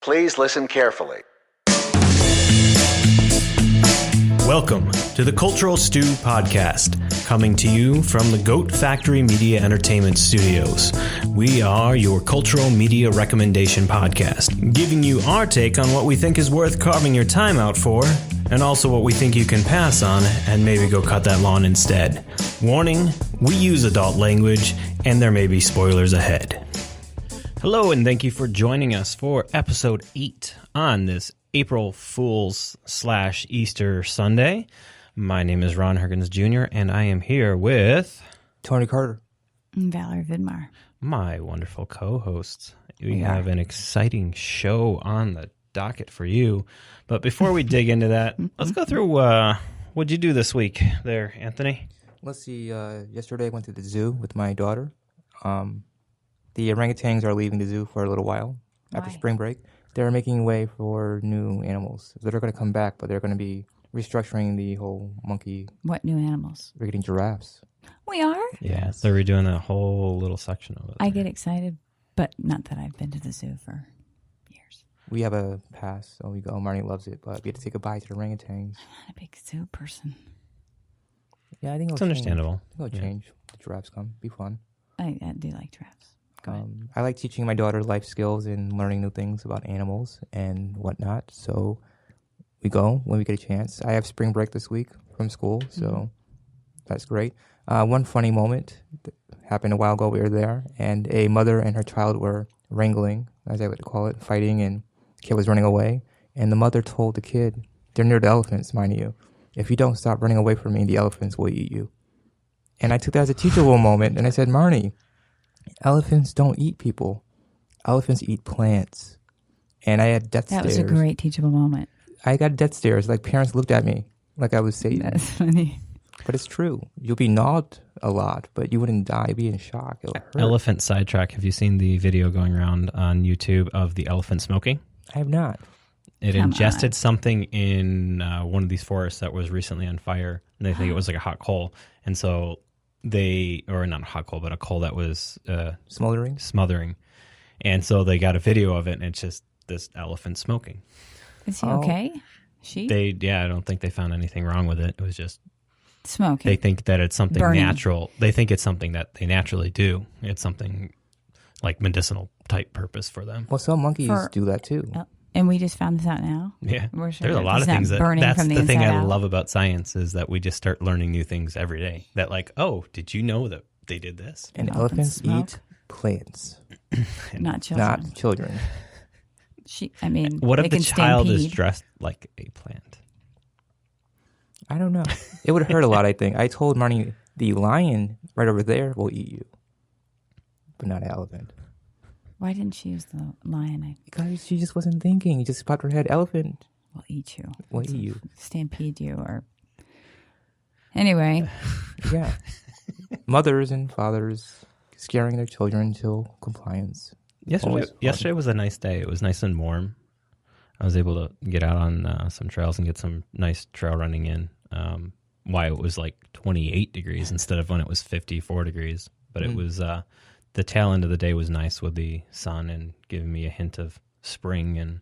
Please listen carefully. Welcome to the Cultural Stew Podcast, coming to you from the Goat Factory Media Entertainment Studios. We are your cultural media recommendation podcast, giving you our take on what we think is worth carving your time out for, and also what we think you can pass on and maybe go cut that lawn instead. Warning, we use adult language, and there may be spoilers ahead. Hello, and thank you for joining us for episode 8 on this April Fool's / Easter Sunday. My name is Ron Hergens Jr., and I am here with Tony Carter and Valerie Vidmar, my wonderful co-hosts. We have an exciting show on the docket for you. But before we dig into that, let's go through what'd you do this week there, Anthony? Let's see. Yesterday I went to the zoo with my daughter. The orangutans are leaving the zoo for a little while after spring break. They're making way for new animals. They're going to come back, but they're going to be restructuring the whole monkey. What new animals? We're getting giraffes. We are? Yeah, they're redoing that whole little section of it. I get excited, but not that I've been to the zoo for years. We have a pass, so we go. Marnie loves it, but we have to say goodbye to the orangutans. I'm not a big zoo person. Yeah, I think it's understandable. It'll change. The giraffes come. Be fun. I do like giraffes. I like teaching my daughter life skills and learning new things about animals and whatnot. So we go when we get a chance. I have spring break this week from school, so that's great. One funny moment that happened a while ago. We were there, and a mother and her child were wrangling, as I like to call it, fighting, and the kid was running away. And the mother told the kid, they're near the elephants, mind you, if you don't stop running away from me, the elephants will eat you. And I took that as a teachable moment, and I said, Marnie, elephants don't eat people. Elephants eat plants. And I had death stares. That was a great teachable moment. I got death stares. Like parents looked at me like I was Satan. That's funny. But it's true. You'll be gnawed a lot, but you wouldn't die. You'd be in shock. It'll hurt. Elephant sidetrack. Have you seen the video going around on YouTube of the elephant smoking? I have not. It ingested something in one of these forests that was recently on fire, and they think it was like a hot coal. And so or not a hot coal, but a coal that was smothering. And so they got a video of it, and it's just this elephant smoking. Is he okay? I don't think they found anything wrong with it. It was just smoking. They think that it's something burning. Natural. They think it's something that they naturally do. It's something like medicinal type purpose for them. Well, some monkeys do that too. And we just found this out now? Yeah. We're sure there's a lot of things that's from the thing I out. love about science is that we just start learning new things every day. That like, oh, did you know that they did this? And elephants eat plants. Not children. Not children. What if the child is dressed like a plant? I don't know. It would hurt a lot, I think. I told Marnie, the lion right over there will eat you, but not an elephant. Why didn't she use the lion? Because she just wasn't thinking. You just popped her head. Elephant will eat you. Will eat you. Stampede you or... Anyway. Yeah. Mothers and fathers scaring their children till compliance. Yesterday was a nice day. It was nice and warm. I was able to get out on some trails and get some nice trail running in. Why it was like 28 degrees instead of when it was 54 degrees. But it was... the tail end of the day was nice with the sun and giving me a hint of spring. And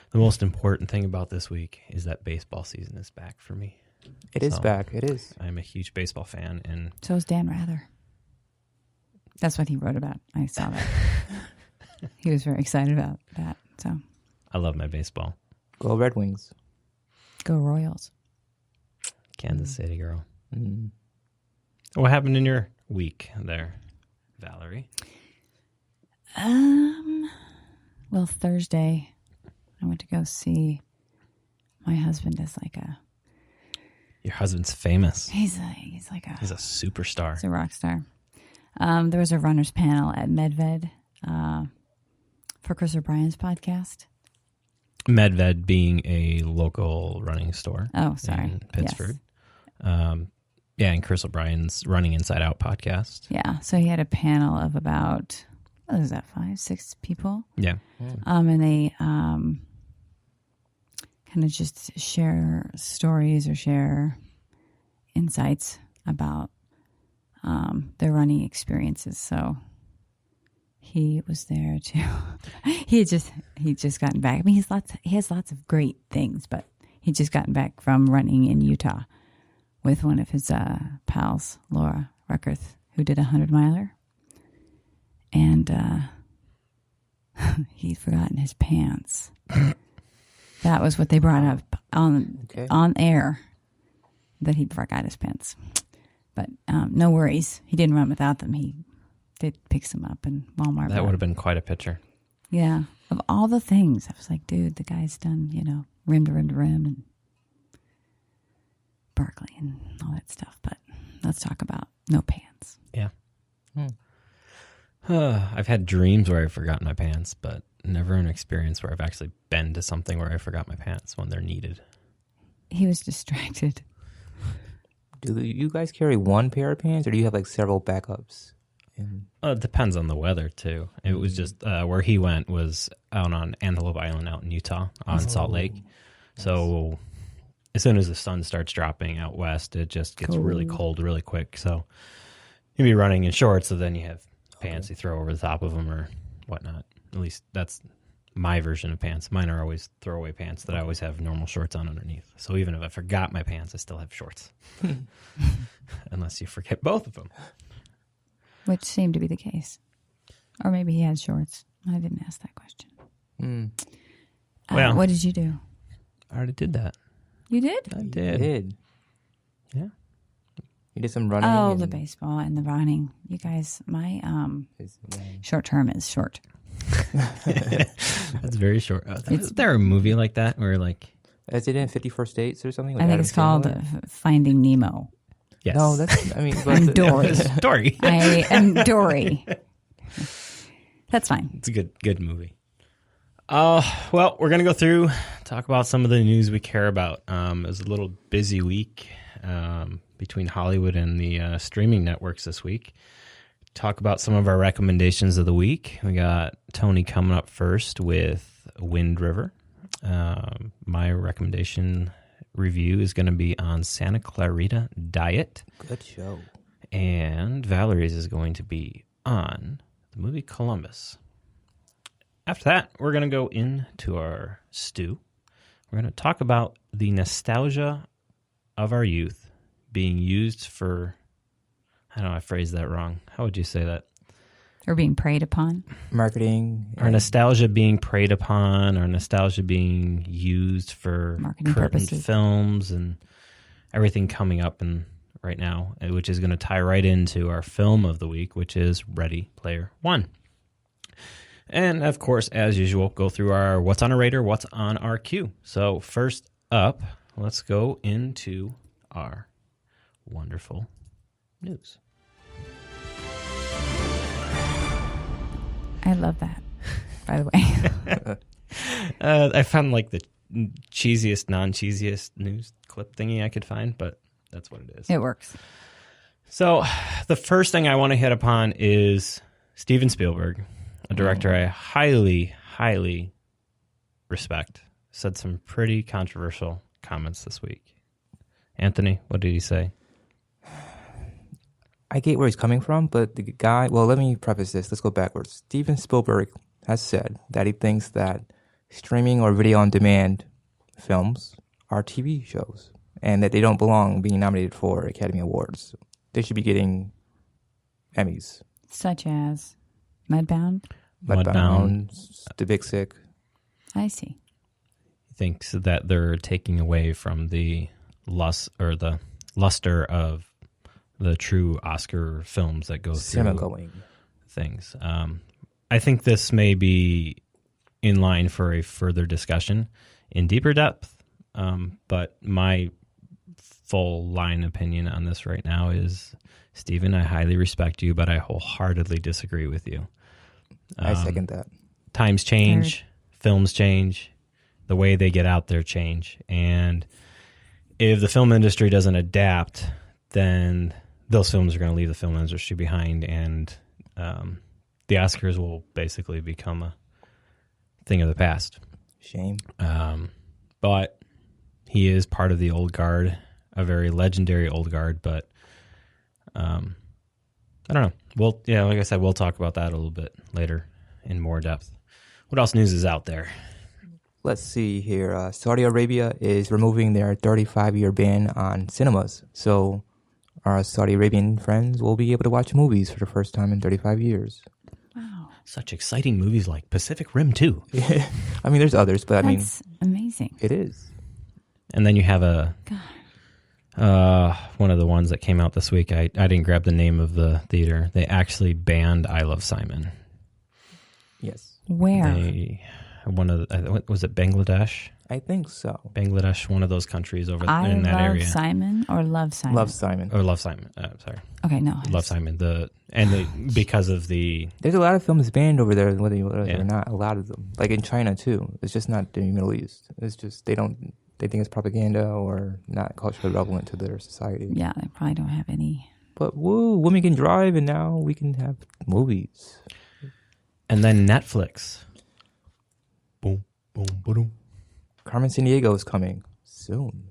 the most important thing about this week is that baseball season is back for me. It is back. It is. I'm a huge baseball fan. And so is Dan Rather. That's what he wrote about. I saw that. He was very excited about that. So I love my baseball. Go Red Wings. Go Royals. Kansas City girl. What happened in your week there, Valerie? Well, Thursday, I went to go see my husband as like a... Your husband's famous. He's a superstar. He's a rock star. There was a runner's panel at MedVed for Chris O'Brien's podcast. MedVed being a local running store. Oh, sorry. In Pittsburgh. Yes. And Chris O'Brien's Running Inside Out podcast. Yeah, so he had a panel of about, what was that, 5-6 people? Yeah. And they kind of just share stories or share insights about their running experiences. So He was there too. He'd just gotten back. I mean, he has lots of great things, but he'd just gotten back from running in Utah with one of his pals, Laura Ruckerth, who did a 100-miler. And he'd forgotten his pants. That was what they brought up on air, that he'd forgot his pants. But no worries. He didn't run without them. He did pick some up in Walmart. That would have been quite a picture. Yeah. Of all the things, I was like, dude, the guy's done, rim to rim to rim and Berkeley and all that stuff. But let's talk about no pants. Yeah. I've had dreams where I've forgotten my pants, but never an experience where I've actually been to something where I forgot my pants when they're needed. He was distracted. Do you guys carry one pair of pants, or do you have like several backups? It depends on the weather, too. It was just where he went was out on Antelope Island out in Utah on Salt Lake. Nice. So as soon as the sun starts dropping out west, it just gets really cold really quick. So you'd be running in shorts, so then you have pants you throw over the top of them or whatnot. At least that's my version of pants. Mine are always throwaway pants that I always have normal shorts on underneath. So even if I forgot my pants, I still have shorts. Unless you forget both of them. Which seemed to be the case. Or maybe he had shorts. I didn't ask that question. Well, what did you do? I already did that. You did? I did. You did. Yeah. You did some running. Oh, the baseball and the running. You guys, my short term is short. That's very short. Is there a movie like that where like... Is it in 51st Dates or something? I think it's called Finding Nemo. Yes. No, that's, I mean... I'm Dory. Dory. I am Dory. That's fine. It's a good movie. Well, we're going to go through, talk about some of the news we care about. It was a little busy week between Hollywood and the streaming networks this week. Talk about some of our recommendations of the week. We got Tony coming up first with Wind River. My recommendation review is going to be on Santa Clarita Diet. Good show. And Valerie's is going to be on the movie Columbus. After that, we're going to go into our stew. We're going to talk about the nostalgia of our youth being used for, I don't know, I phrased that wrong. How would you say that? Or being preyed upon. Marketing. Our nostalgia being preyed upon, our nostalgia being used for marketing current purposes. Films and everything coming up right now, which is going to tie right into our film of the week, which is Ready Player One. And, of course, as usual, go through our what's on our radar, what's on our queue. So first up, let's go into our wonderful news. I love that, by the way. I found like the cheesiest, non-cheesiest news clip thingy I could find, but that's what it is. It works. So the first thing I want to hit upon is Steven Spielberg, a director I highly, highly respect, said some pretty controversial comments this week. Anthony, what did he say? I get where he's coming from, but the guy... Well, let me preface this. Let's go backwards. Steven Spielberg has said that he thinks that streaming or video-on-demand films are TV shows and that they don't belong being nominated for Academy Awards. They should be getting Emmys. Such as Mudbound? Mudbound. The Big Sick. I see. He thinks that they're taking away from the luster of the true Oscar films that go through things. I think this may be in line for a further discussion in deeper depth, but my full line opinion on this right now is, Stephen, I highly respect you, but I wholeheartedly disagree with you. I second that. Times change, films change, the way they get out there change, and if the film industry doesn't adapt, then those films are going to leave the film industry behind, and the Oscars will basically become a thing of the past. Shame. But he is part of the old guard, a very legendary old guard, but I don't know. Well, yeah, like I said, we'll talk about that a little bit later in more depth. What else news is out there? Let's see here. Saudi Arabia is removing their 35-year ban on cinemas. So our Saudi Arabian friends will be able to watch movies for the first time in 35 years. Wow. Such exciting movies like Pacific Rim 2. Yeah. I mean, there's others, but That's amazing. it is. And then you have one of the ones that came out this week. I didn't grab the name of the theater. They actually banned I Love Simon. Yes. Where? Was it Bangladesh? I think so. Bangladesh, one of those countries over in that I area. Love Simon or Love Simon? Love Simon. Or Love Simon. Sorry. Okay, no. Love Simon. Because of the... There's a lot of films banned over there, whether you realize it Yeah. or not. A lot of them. Like in China, too. It's just not the Middle East. It's just they think it's propaganda or not culturally relevant to their society. Yeah, they probably don't have any. But woo, women can drive and now we can have movies. And then Netflix. Boom, boom, boom. Carmen Sandiego is coming soon.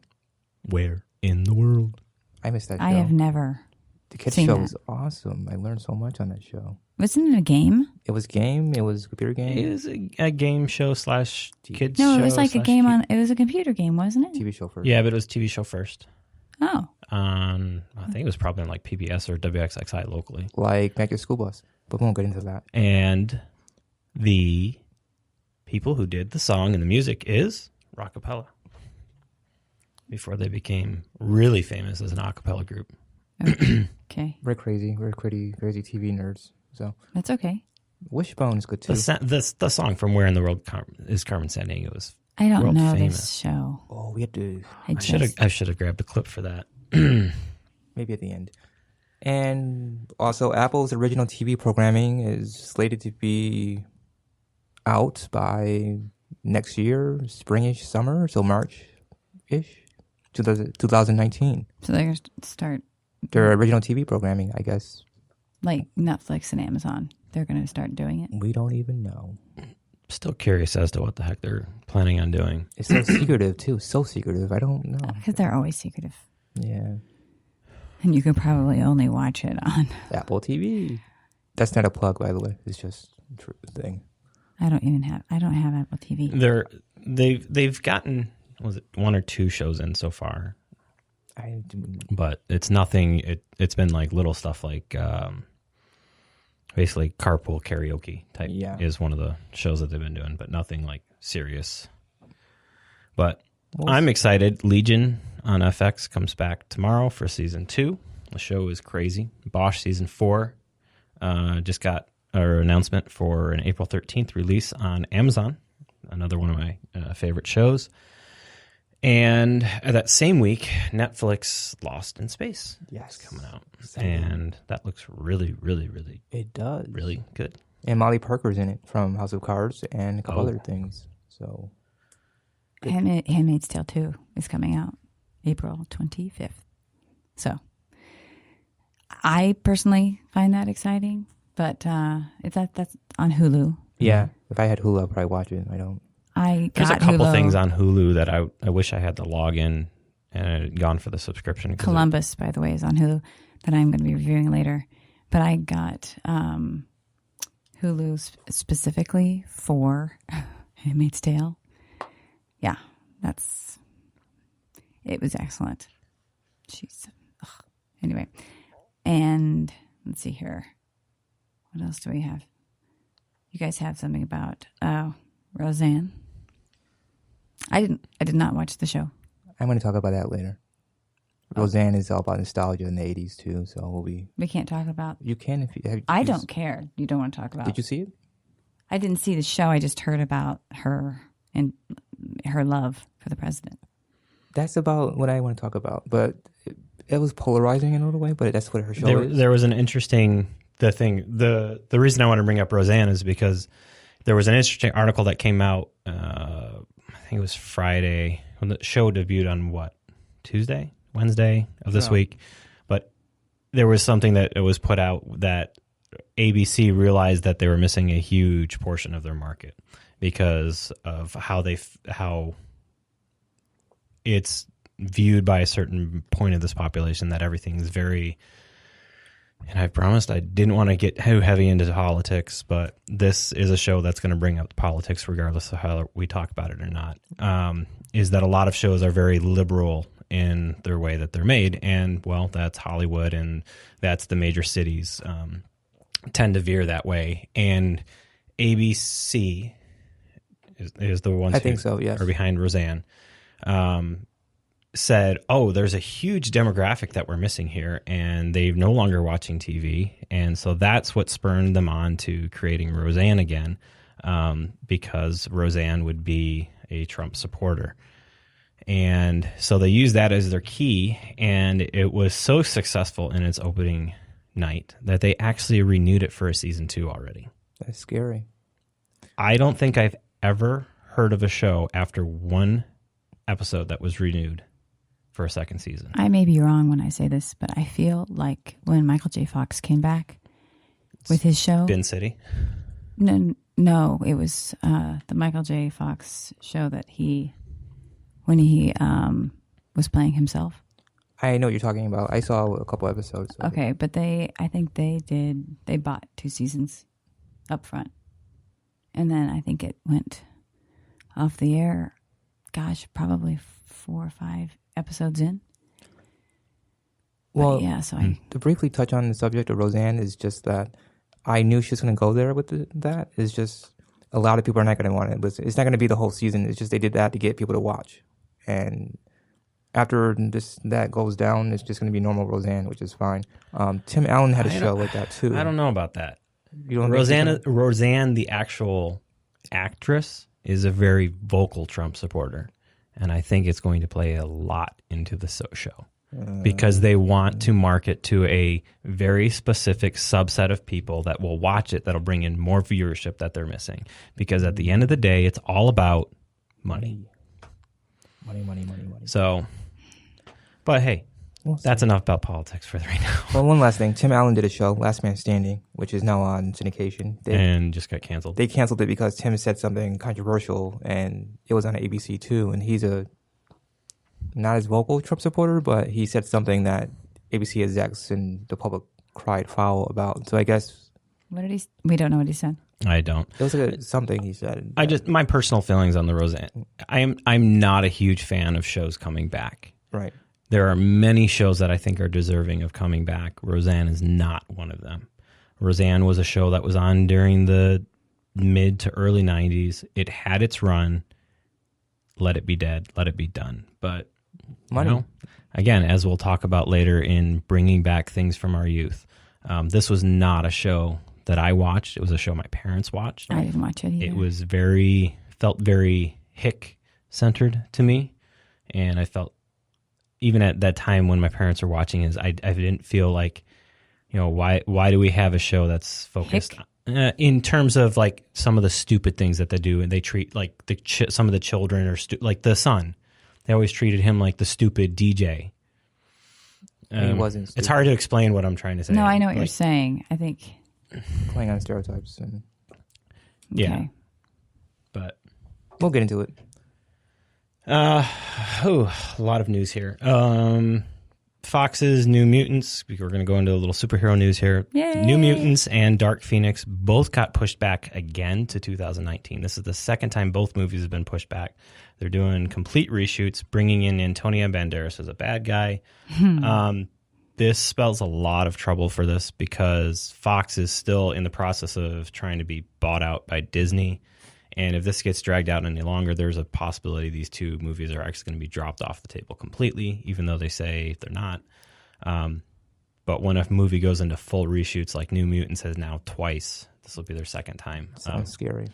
Where in the world? I missed that show. I have never. The kids seen show that. was awesome. I learned so much on that show. Wasn't it a game? It was game. It was a computer game. It is a game show / kids No, show. it was like a / game on. It was a computer game, wasn't it? TV show first. Yeah, but it was TV show first. Oh, I think it was probably on like PBS or WXXI locally. Like Magic School Bus. But we won't get into that. And the people who did the song and the music is Rockapella. Before they became really famous as an a cappella group. okay. We're crazy. We're crazy TV nerds. So That's okay. Wishbone is good too. The song from Where in the World is Carmen Sandiego. Was I don't world know famous. this show. Oh, we had to I should have grabbed a clip for that. maybe at the end. And also, Apple's original TV programming is slated to be out by next year, springish, summer, so March-ish, 2019. So they're going to start Their original TV programming, I guess. like Netflix and Amazon. They're going to start doing it. We don't even know. Still curious as to what the heck they're planning on doing. It's so secretive, too. So secretive. I don't know. Because they're always secretive. Yeah. And you can probably only watch it on. Apple TV. That's not a plug, by the way. It's just a thing. I don't have Apple TV. They've gotten, was it 1 or 2 shows in so far? But it's nothing. It's been like little stuff like basically carpool karaoke type is one of the shows that they've been doing, but nothing like serious. But I'm excited. Legion on FX comes back tomorrow for season 2. The show is crazy. Bosch season 4 just got our announcement for an April 13th release on Amazon. Another one of my favorite shows. And that same week, Netflix Lost in Space is coming out. And that looks really, really, really, it does. Really good. And Molly Parker's in it from House of Cards and a couple other things. So, Handmaid's Tale 2 is coming out April 25th. So, I personally find that exciting, but that's on Hulu. Yeah, if I had Hulu, I'd probably watch it. I don't. There's a couple Hulu. things on Hulu that I wish I had to log in and I had gone for the subscription. Columbus, by the way, is on Hulu that I'm going to be reviewing later. But I got Hulu specifically for Handmaid's Tale. Yeah, it was excellent. Anyway, and let's see here. What else do we have? You guys have something about Roseanne? I did not watch the show. I'm going to talk about that later. Roseanne is all about nostalgia in the 80s too, so we can't talk about. You can if you have. I don't care. You don't want to talk about. Did you see it? I didn't see the show. I just heard about her and her love for the president. That's about what I want to talk about, but it was polarizing in a little way. But that's what her show is. There was an interesting the reason I want to bring up Roseanne is because there was an interesting article that came out. I think it was Friday when the show debuted on Wednesday of this week. But there was something that it was put out that ABC realized that they were missing a huge portion of their market because of how it's viewed by a certain point of this population that everything is very And I promised I didn't want to get too heavy into politics, but this is a show that's going to bring up politics regardless of how we talk about it or not, is that a lot of shows are very liberal in their way that they're made. And, well, that's Hollywood and that's the major cities tend to veer that way. And ABC is the ones I think so, yes. are behind Roseanne. Said, oh, there's a huge demographic that we're missing here, and they're no longer watching TV. And so that's what spurred them on to creating Roseanne again, because Roseanne would be a Trump supporter. And so they used that as their key, and it was so successful in its opening night that they actually renewed it for a season 2 already. That's scary. I don't think I've ever heard of a show after one episode that was renewed for a second season. I may be wrong when I say this, but I feel like when Michael J. Fox came back with his show... Bin City? No, it was the Michael J. Fox show that when he was playing himself. I know what you're talking about. I saw a couple episodes. Okay, but I think they bought 2 seasons up front. And then I think it went off the air, probably 4 or 5 episodes in. Well, but yeah, so to briefly touch on the subject of Roseanne is just that I knew she was going to go there with that. It's just a lot of people are not going to want it. It's not going to be the whole season. It's just they did that to get people to watch. And after that goes down, it's just going to be normal Roseanne, which is fine. Tim Allen had a show like that too. I don't know about that. You don't Roseanne, the actual actress, is a very vocal Trump supporter. And I think it's going to play a lot into the show because they want to market to a very specific subset of people that will watch it, that'll bring in more viewership that they're missing. Because at the end of the day, it's all about money. Money. So, but hey, that's enough about politics for right now. Well, one last thing. Tim Allen did a show, Last Man Standing, which is now on syndication. And just got canceled. They canceled it because Tim said something controversial, and it was on ABC too. And he's not as vocal Trump supporter, but he said something that ABC execs and the public cried foul about. So I guess... We don't know what he said. I don't. It was something he said. My personal feelings on the Roseanne. I'm not a huge fan of shows coming back. Right. There are many shows that I think are deserving of coming back. Roseanne is not one of them. Roseanne was a show that was on during the mid to early 90s. It had its run. Let it be dead. Let it be done. But, again, as we'll talk about later in bringing back things from our youth, this was not a show that I watched. It was a show my parents watched. I didn't watch it either. It was felt very hick-centered to me. And I felt, even at that time when my parents were watching, I didn't feel like, why do we have a show that's focused in terms of like some of the stupid things that they do, and they treat like some of the children are like the son. They always treated him like the stupid DJ. He wasn't stupid. It's hard to explain what I'm trying to say. No, I know what you're saying. I think playing on stereotypes and yeah, but we'll get into it. A lot of news here. Fox's New Mutants. We're going to go into a little superhero news here. Yay. New Mutants and Dark Phoenix both got pushed back again to 2019. This is the second time both movies have been pushed back. They're doing complete reshoots, bringing in Antonio Banderas as a bad guy. This spells a lot of trouble for this because Fox is still in the process of trying to be bought out by Disney. And if this gets dragged out any longer, there's a possibility these two movies are actually going to be dropped off the table completely, even though they say they're not. But when a movie goes into full reshoots, like New Mutants has now twice, this will be their second time. Sounds scary.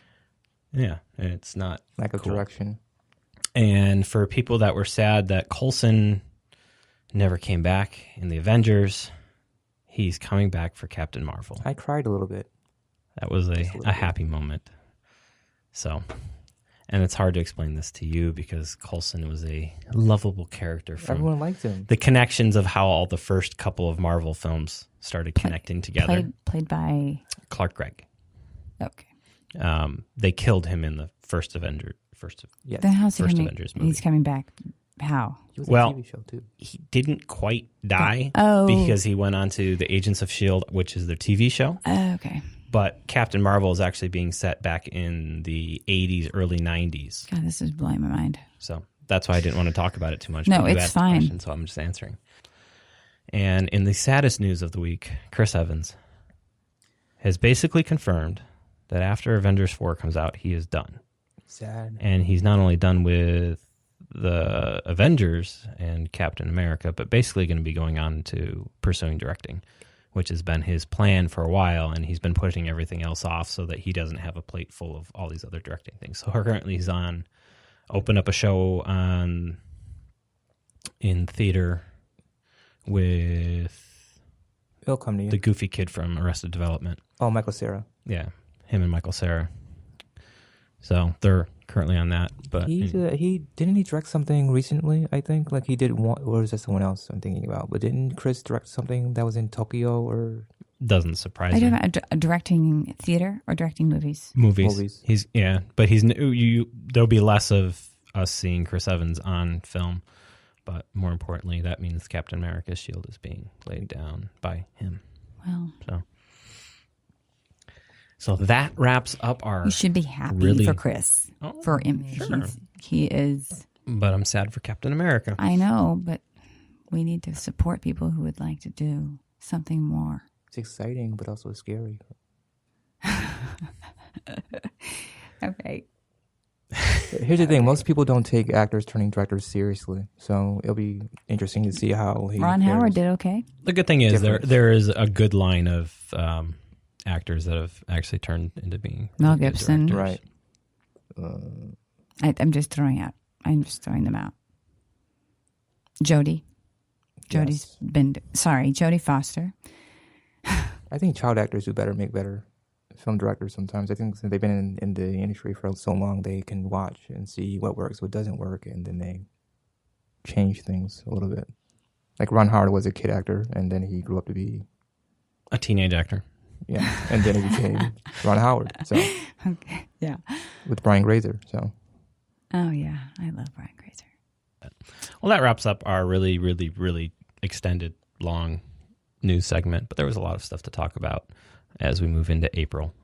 Yeah, it's not lack of direction. And for people that were sad that Coulson never came back in the Avengers, he's coming back for Captain Marvel. I cried a little bit. That was a happy moment. So, and it's hard to explain this to you because Coulson was a lovable character. Everyone liked him. The connections of how all the first couple of Marvel films started connecting together. Played by Clark Gregg. Okay. They killed him in the first Avengers. Then how's he Avengers movie. He's coming back. How? He was on a TV show too. didn't quite die Oh. because he went on to the Agents of S.H.I.E.L.D., which is their TV show. Okay. But Captain Marvel is actually being set back in the 80s, early 90s. God, this is blowing my mind. So that's why I didn't want to talk about it too much. No, but you it's asked the fine. question, so I'm just answering. And in the saddest news of the week, Chris Evans has basically confirmed that after Avengers 4 comes out, he is done. Sad. And he's not only done with the Avengers and Captain America, but basically going to be going on to pursuing directing, which has been his plan for a while, and he's been putting everything else off so that he doesn't have a plate full of all these other directing things. So currently he's opened up a show in theater with It'll come to you. the goofy kid from Arrested Development. Oh, Michael Cera. Yeah, him and Michael Cera. So they're currently on that. But He didn't he direct something recently? I think like he did one, or is that someone else I'm thinking about? But didn't Chris direct something that was in Tokyo or doesn't surprise Are me. you talking about directing theater or directing movies? Movies. But there'll be less of us seeing Chris Evans on film. But more importantly, that means Captain America's shield is being laid down by him. Well, So that wraps up our. you should be happy for Chris. Oh, For him, sure. he is. But I'm sad for Captain America. I know, but we need to support people who would like to do something more. it's exciting but also scary. Okay. Here's the thing: most people don't take actors turning directors seriously, so it'll be interesting to see how he. Ron fares. Howard did okay. The good thing is Different. there is a good line of actors that have actually turned into being Mel good Gibson. directors. Right. I'm just throwing them out. Jodie. Jodie Foster. I think child actors do better, make better film directors sometimes. I think since they've been in the industry for so long, they can watch and see what works, what doesn't work, and then they change things a little bit. Like Ron Howard was a kid actor, and then he grew up to be... A teenage actor. Yeah, and then he became Ron Howard, so Okay. Yeah. with Brian Grazer, so... Oh, yeah. I love Brian Grazer. Well, that wraps up our really, really, really extended, long news segment. But there was a lot of stuff to talk about as we move into April.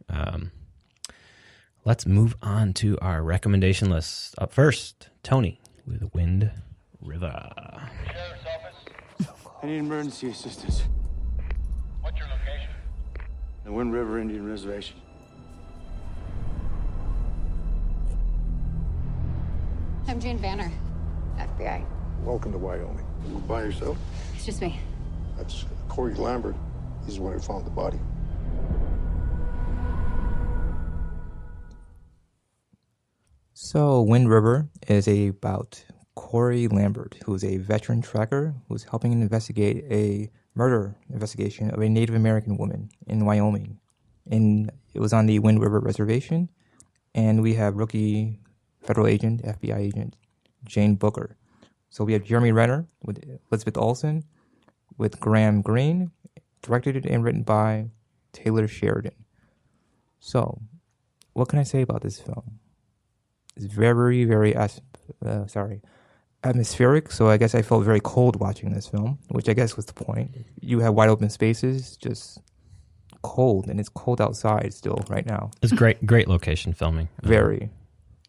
Let's move on to our recommendation list. Up first, Tony with Wind River. Sheriff's office. I need emergency assistance. What's your location? The Wind River Indian Reservation. I'm Jane Banner, FBI. Welcome to Wyoming. You by yourself? It's just me. That's Corey Lambert. He's the one who found the body. So, Wind River is about Corey Lambert, who is a veteran tracker who's helping investigate a murder investigation of a Native American woman in Wyoming. And it was on the Wind River Reservation. And we have rookie federal agent, FBI agent, Jane Booker. So we have Jeremy Renner with Elizabeth Olsen, with Graham Greene, directed and written by Taylor Sheridan. So, what can I say about this film? It's very, very atmospheric, so I guess I felt very cold watching this film, which I guess was the point. You have wide open spaces, just cold, and it's cold outside still right now. It's great location filming. Very.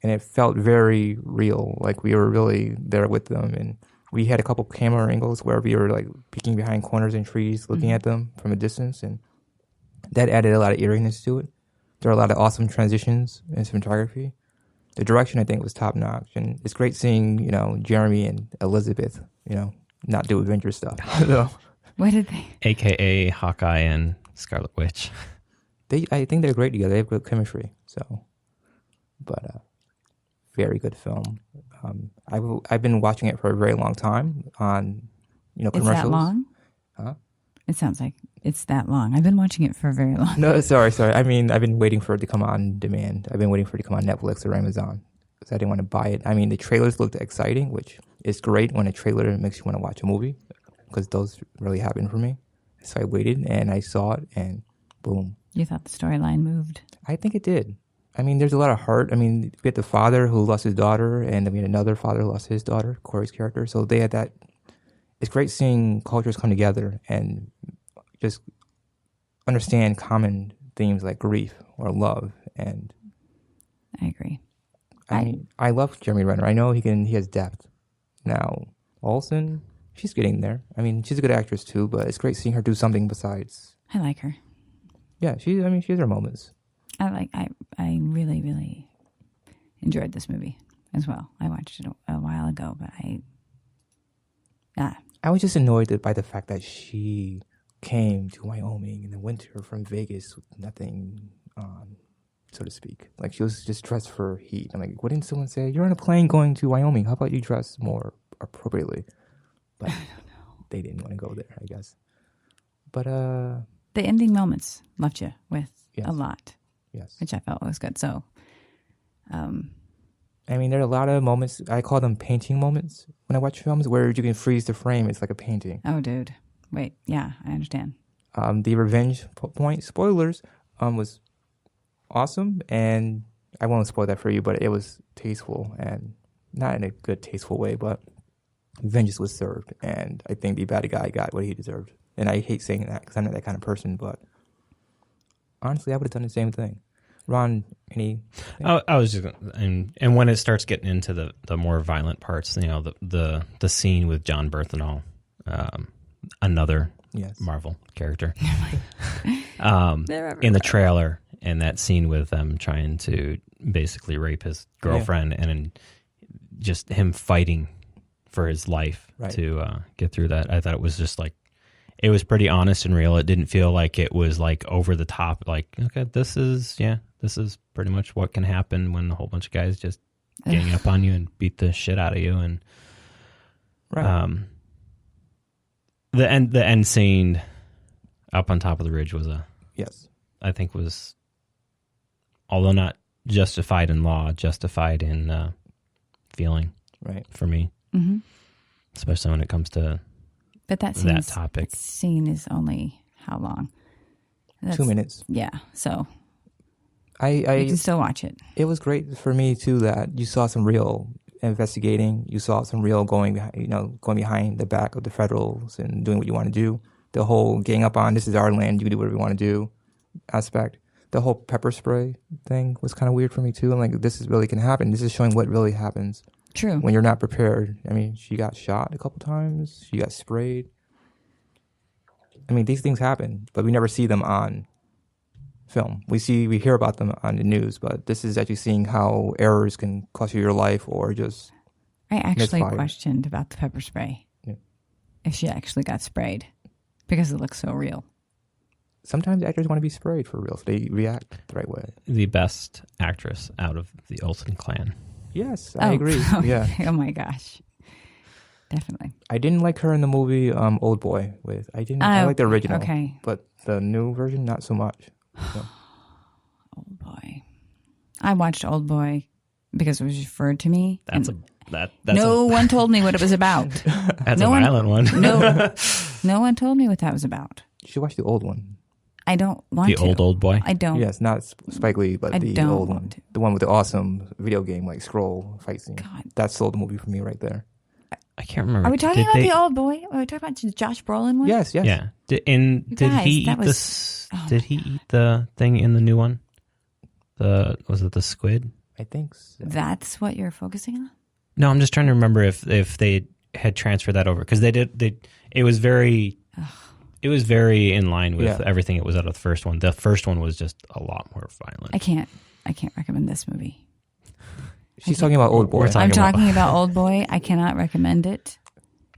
And it felt very real, like we were really there with them. And we had a couple camera angles where we were like peeking behind corners and trees, looking at them from a distance, and that added a lot of eeriness to it. There are a lot of awesome transitions in cinematography. The direction, I think, was top notch, and it's great seeing, Jeremy and Elizabeth, not do adventure stuff. So, What did they? AKA Hawkeye and Scarlet Witch. I think they're great together. They have good chemistry. So, but very good film. I've been watching it for a very long time on, commercials. It's that long? Huh? It sounds like it's that long. I've been watching it for very long. No, sorry. I mean, I've been waiting for it to come on demand. I've been waiting for it to come on Netflix or Amazon because I didn't want to buy it. I mean, the trailers looked exciting, which is great when a trailer makes you want to watch a movie because those really happen for me. So I waited and I saw it and boom. You thought the storyline moved? I think it did. I mean, there's a lot of heart. I mean, we had the father who lost his daughter, and I mean, another father lost his daughter, Corey's character. So they had that it's great seeing cultures come together and just understand common themes like grief or love. And I agree. I mean, I love Jeremy Renner. I know he has depth. Now, Olsen, she's getting there. I mean, she's a good actress too, but it's great seeing her do something besides. I like her. Yeah, she has her moments. I really, really enjoyed this movie as well. I watched it a while ago, but I was just annoyed by the fact that she came to Wyoming in the winter from Vegas with nothing on, so to speak. Like, she was just dressed for heat. I'm like, wouldn't someone say, you're on a plane going to Wyoming, how about you dress more appropriately? But they didn't want to go there, I guess. But the ending moments left you with a lot. Yes. Which I felt was good. So, I mean, there are a lot of moments, I call them painting moments when I watch films, where you can freeze the frame. It's like a painting. Oh, dude. Wait. Yeah, I understand. The revenge point, spoilers, was awesome. And I won't spoil that for you, but it was tasteful, and not in a good, tasteful way, but vengeance was served. And I think the bad guy got what he deserved. And I hate saying that because I'm not that kind of person, but honestly, I would have done the same thing. Ron, any? I was just, and when it starts getting into the more violent parts, you know, the scene with John Berthenol, another Marvel character, in the trailer, and that scene with them trying to basically rape his girlfriend, and just him fighting for his life to get through that. I thought it was just like, it was pretty honest and real. It didn't feel like it was like over the top. Like, okay, this is pretty much what can happen when a whole bunch of guys just gang up on you and beat the shit out of you. And the end scene up on top of the ridge was I think was, although not justified in law, justified in feeling for me, especially when it comes to. But that topic. That scene is only how long? 2 minutes. Yeah, so you can still watch it. It was great for me too that you saw some real investigating. You saw some real going behind the back of the Federals and doing what you want to do. The whole gang up on, this is our land, you can do whatever you want to do aspect. The whole pepper spray thing was kind of weird for me too. I'm like, this is really can happen. This is showing what really happens. True. When you're not prepared. I mean, she got shot a couple times. She got sprayed. I mean, these things happen, but we never see them on film. We hear about them on the news, but this is actually seeing how errors can cost you your life or just I actually questioned about the pepper spray. Yeah. If she actually got sprayed, because it looks so real. Sometimes actors want to be sprayed for real, so they react the right way. The best actress out of the Olsen clan. Yes, I agree. Yeah. Oh my gosh, definitely. I didn't like her in the movie Old Boy. I like the original, but the new version not so much. So. Old Boy. I watched Old Boy because it was referred to me. No one told me what it was about. That's a violent one. No one told me what that was about. You should watch the old one. I don't want to. The Old Boy? I don't. Yes, not Spike Lee, but the old one. The one with the awesome video game, like scroll fight scene. God. That sold the movie for me right there. I can't remember. Are we talking about the Old Boy? Are we talking about the Josh Brolin one? Yes. Yeah. Did he eat the thing in the new one? Was it the squid? I think so. That's what you're focusing on? No, I'm just trying to remember if they had transferred that over, because it was very in line with everything it was out of the first one. The first one was just a lot more violent. I can't recommend this movie. She's talking about Old Boy. I'm talking about Old Boy. I cannot recommend it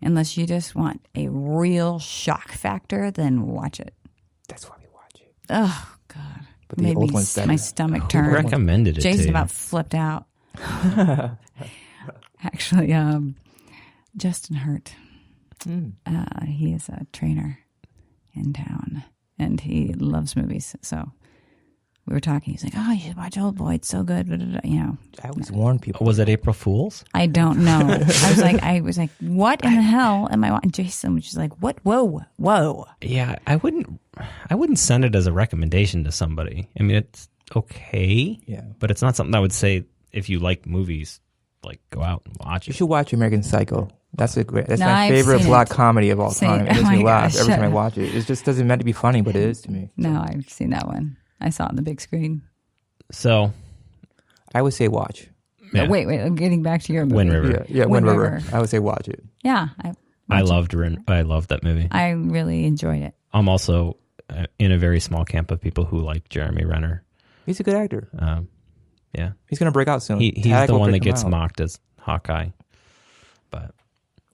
unless you just want a real shock factor. Then watch it. That's why we watch it. Oh God! But the old one's better. My stomach turned. Who recommended it? Jason about flipped out. Actually, Justin Hurt. He is a trainer in town, and he loves movies. So we were talking. He's like, "Oh, you should watch Old Boy. It's so good." You know, I always warn people. Was it April Fool's? I don't know. I was like, "What in the hell am I watching?" Jason was just like, "What? Whoa!" Yeah, I wouldn't send it as a recommendation to somebody. I mean, it's okay. Yeah, but it's not something I would say if you like movies. Like, go out and watch it. You should watch American Psycho That's No, my I've favorite seen black it. comedy of all time. It Oh makes my me laugh gosh, every time I shut up. watch it. It just doesn't meant to be funny, but it is to me. No, I've seen that one. I saw it on the big screen. So I would say watch. yeah. But wait, I'm getting back to your movie. Wind River. Yeah, Wind Wind River. River. I would say watch it. Yeah, I loved that movie. I really enjoyed it. I'm also in a very small camp of people who like Jeremy Renner. He's a good actor. Yeah, He's going to break out soon. he's Tag the will one that pick him gets out. mocked as Hawkeye. But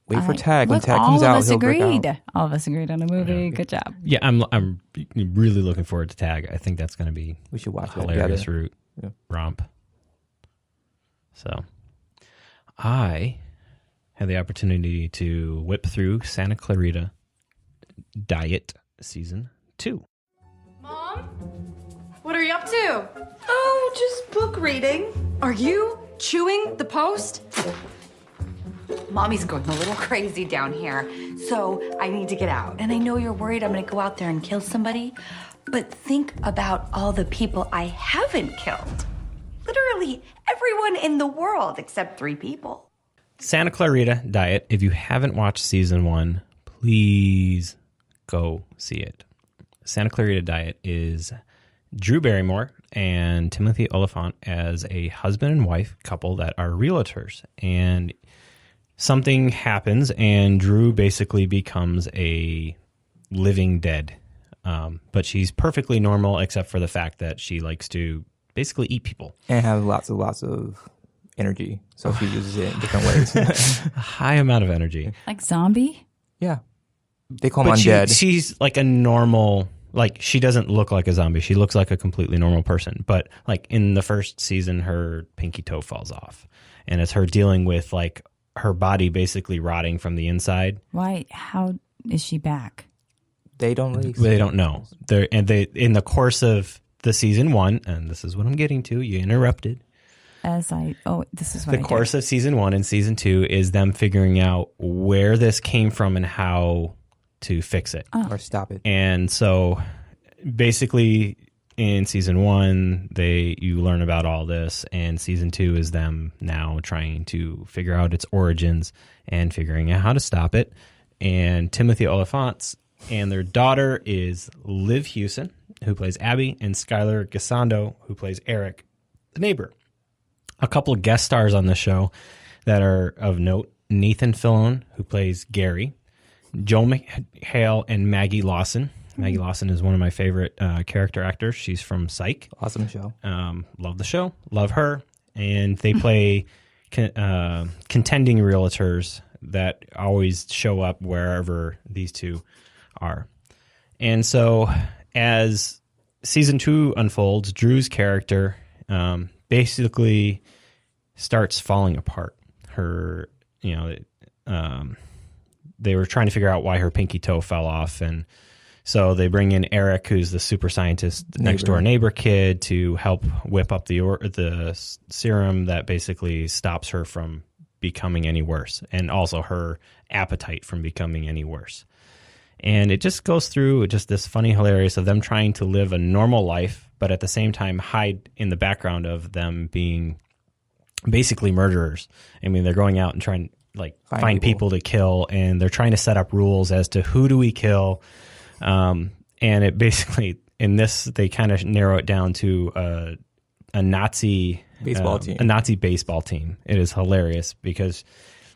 Wait for Tag. When Look, Tag comes all out, of us he'll break agreed. out. All of us agreed on a movie. Good job. yeah, I'm really looking forward to Tag. I think that's going to be We should watch a that hilarious together. Yeah. romp. So I had the opportunity to whip through Santa Clarita Diet Season 2. Mom? What are you up to? Oh, just book reading. Are you chewing the post? Mommy's going a little crazy down here, so I need to get out. And I know you're worried I'm gonna go out there and kill somebody, but think about all the people I haven't killed. Literally everyone in the world except 3 people. Santa Clarita Diet. If you haven't watched Season 1, please go see it. Santa Clarita Diet is Drew Barrymore and Timothy Oliphant as a husband and wife couple that are realtors. And something happens and Drew basically becomes a living dead. But she's perfectly normal except for the fact that she likes to basically eat people. And have lots of energy. So she uses it in different ways. A high amount of energy. Like zombie? Yeah. They call him But undead. she's like a normal, like she doesn't look like a zombie. She looks like a completely normal person. But like in the first season, her pinky toe falls off. And it's her dealing with like her body basically rotting from the inside. Why? How is she back? They don't really They don't know. They in the course of the season 1, and this is what I'm getting to, you interrupted. This is what The course of season 1 and season 2 is them figuring out where this came from and how to fix it. or stop it. And so basically in season 1, you learn about all this, and season 2 is them now trying to figure out its origins and figuring out how to stop it. And Timothy Oliphant and their daughter is Liv Hewson, who plays Abby, and Skylar Gisondo, who plays Eric, the neighbor. A couple of guest stars on the show that are of note: Nathan Fillion, who plays Gary, Joel McHale, and Maggie Lawson. Maggie Lawson is one of my favorite character actors. She's from Psych. Awesome show. Love the show. Love her. And they play contending realtors that always show up wherever these two are. And so as season 2 unfolds, Drew's character basically starts falling apart. They were trying to figure out why her pinky toe fell off, and so they bring in Eric, who's the super scientist next door neighbor kid, to help whip up the serum that basically stops her from becoming any worse, and also her appetite from becoming any worse. And it just goes through just this funny, hilarious of them trying to live a normal life, but at the same time hide in the background of them being basically murderers. I mean, they're going out and trying like find people to kill, and they're trying to set up rules as to who do we kill. And it basically, in this, they kind of narrow it down to a Nazi baseball team. A Nazi baseball team. It is hilarious because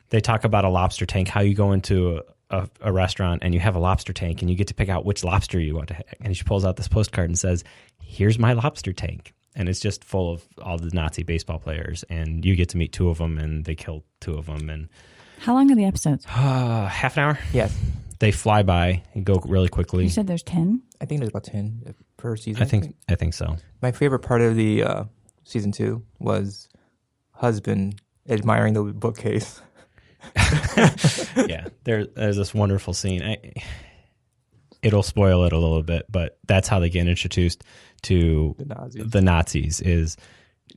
they talk about a lobster tank, how you go into a restaurant and you have a lobster tank and you get to pick out which lobster you want to have. And she pulls out this postcard and says, "Here's my lobster tank." And it's just full of all the Nazi baseball players. And you get to meet 2 of them, and they kill 2 of them. And how long are the episodes? Half an hour. Yes. They fly by and go really quickly. You said there's 10? I think there's about 10 per season. I think so. My favorite part of the season 2 was husband admiring the bookcase. Yeah, there's this wonderful scene. It'll spoil it a little bit, but that's how they get introduced to the Nazis. Is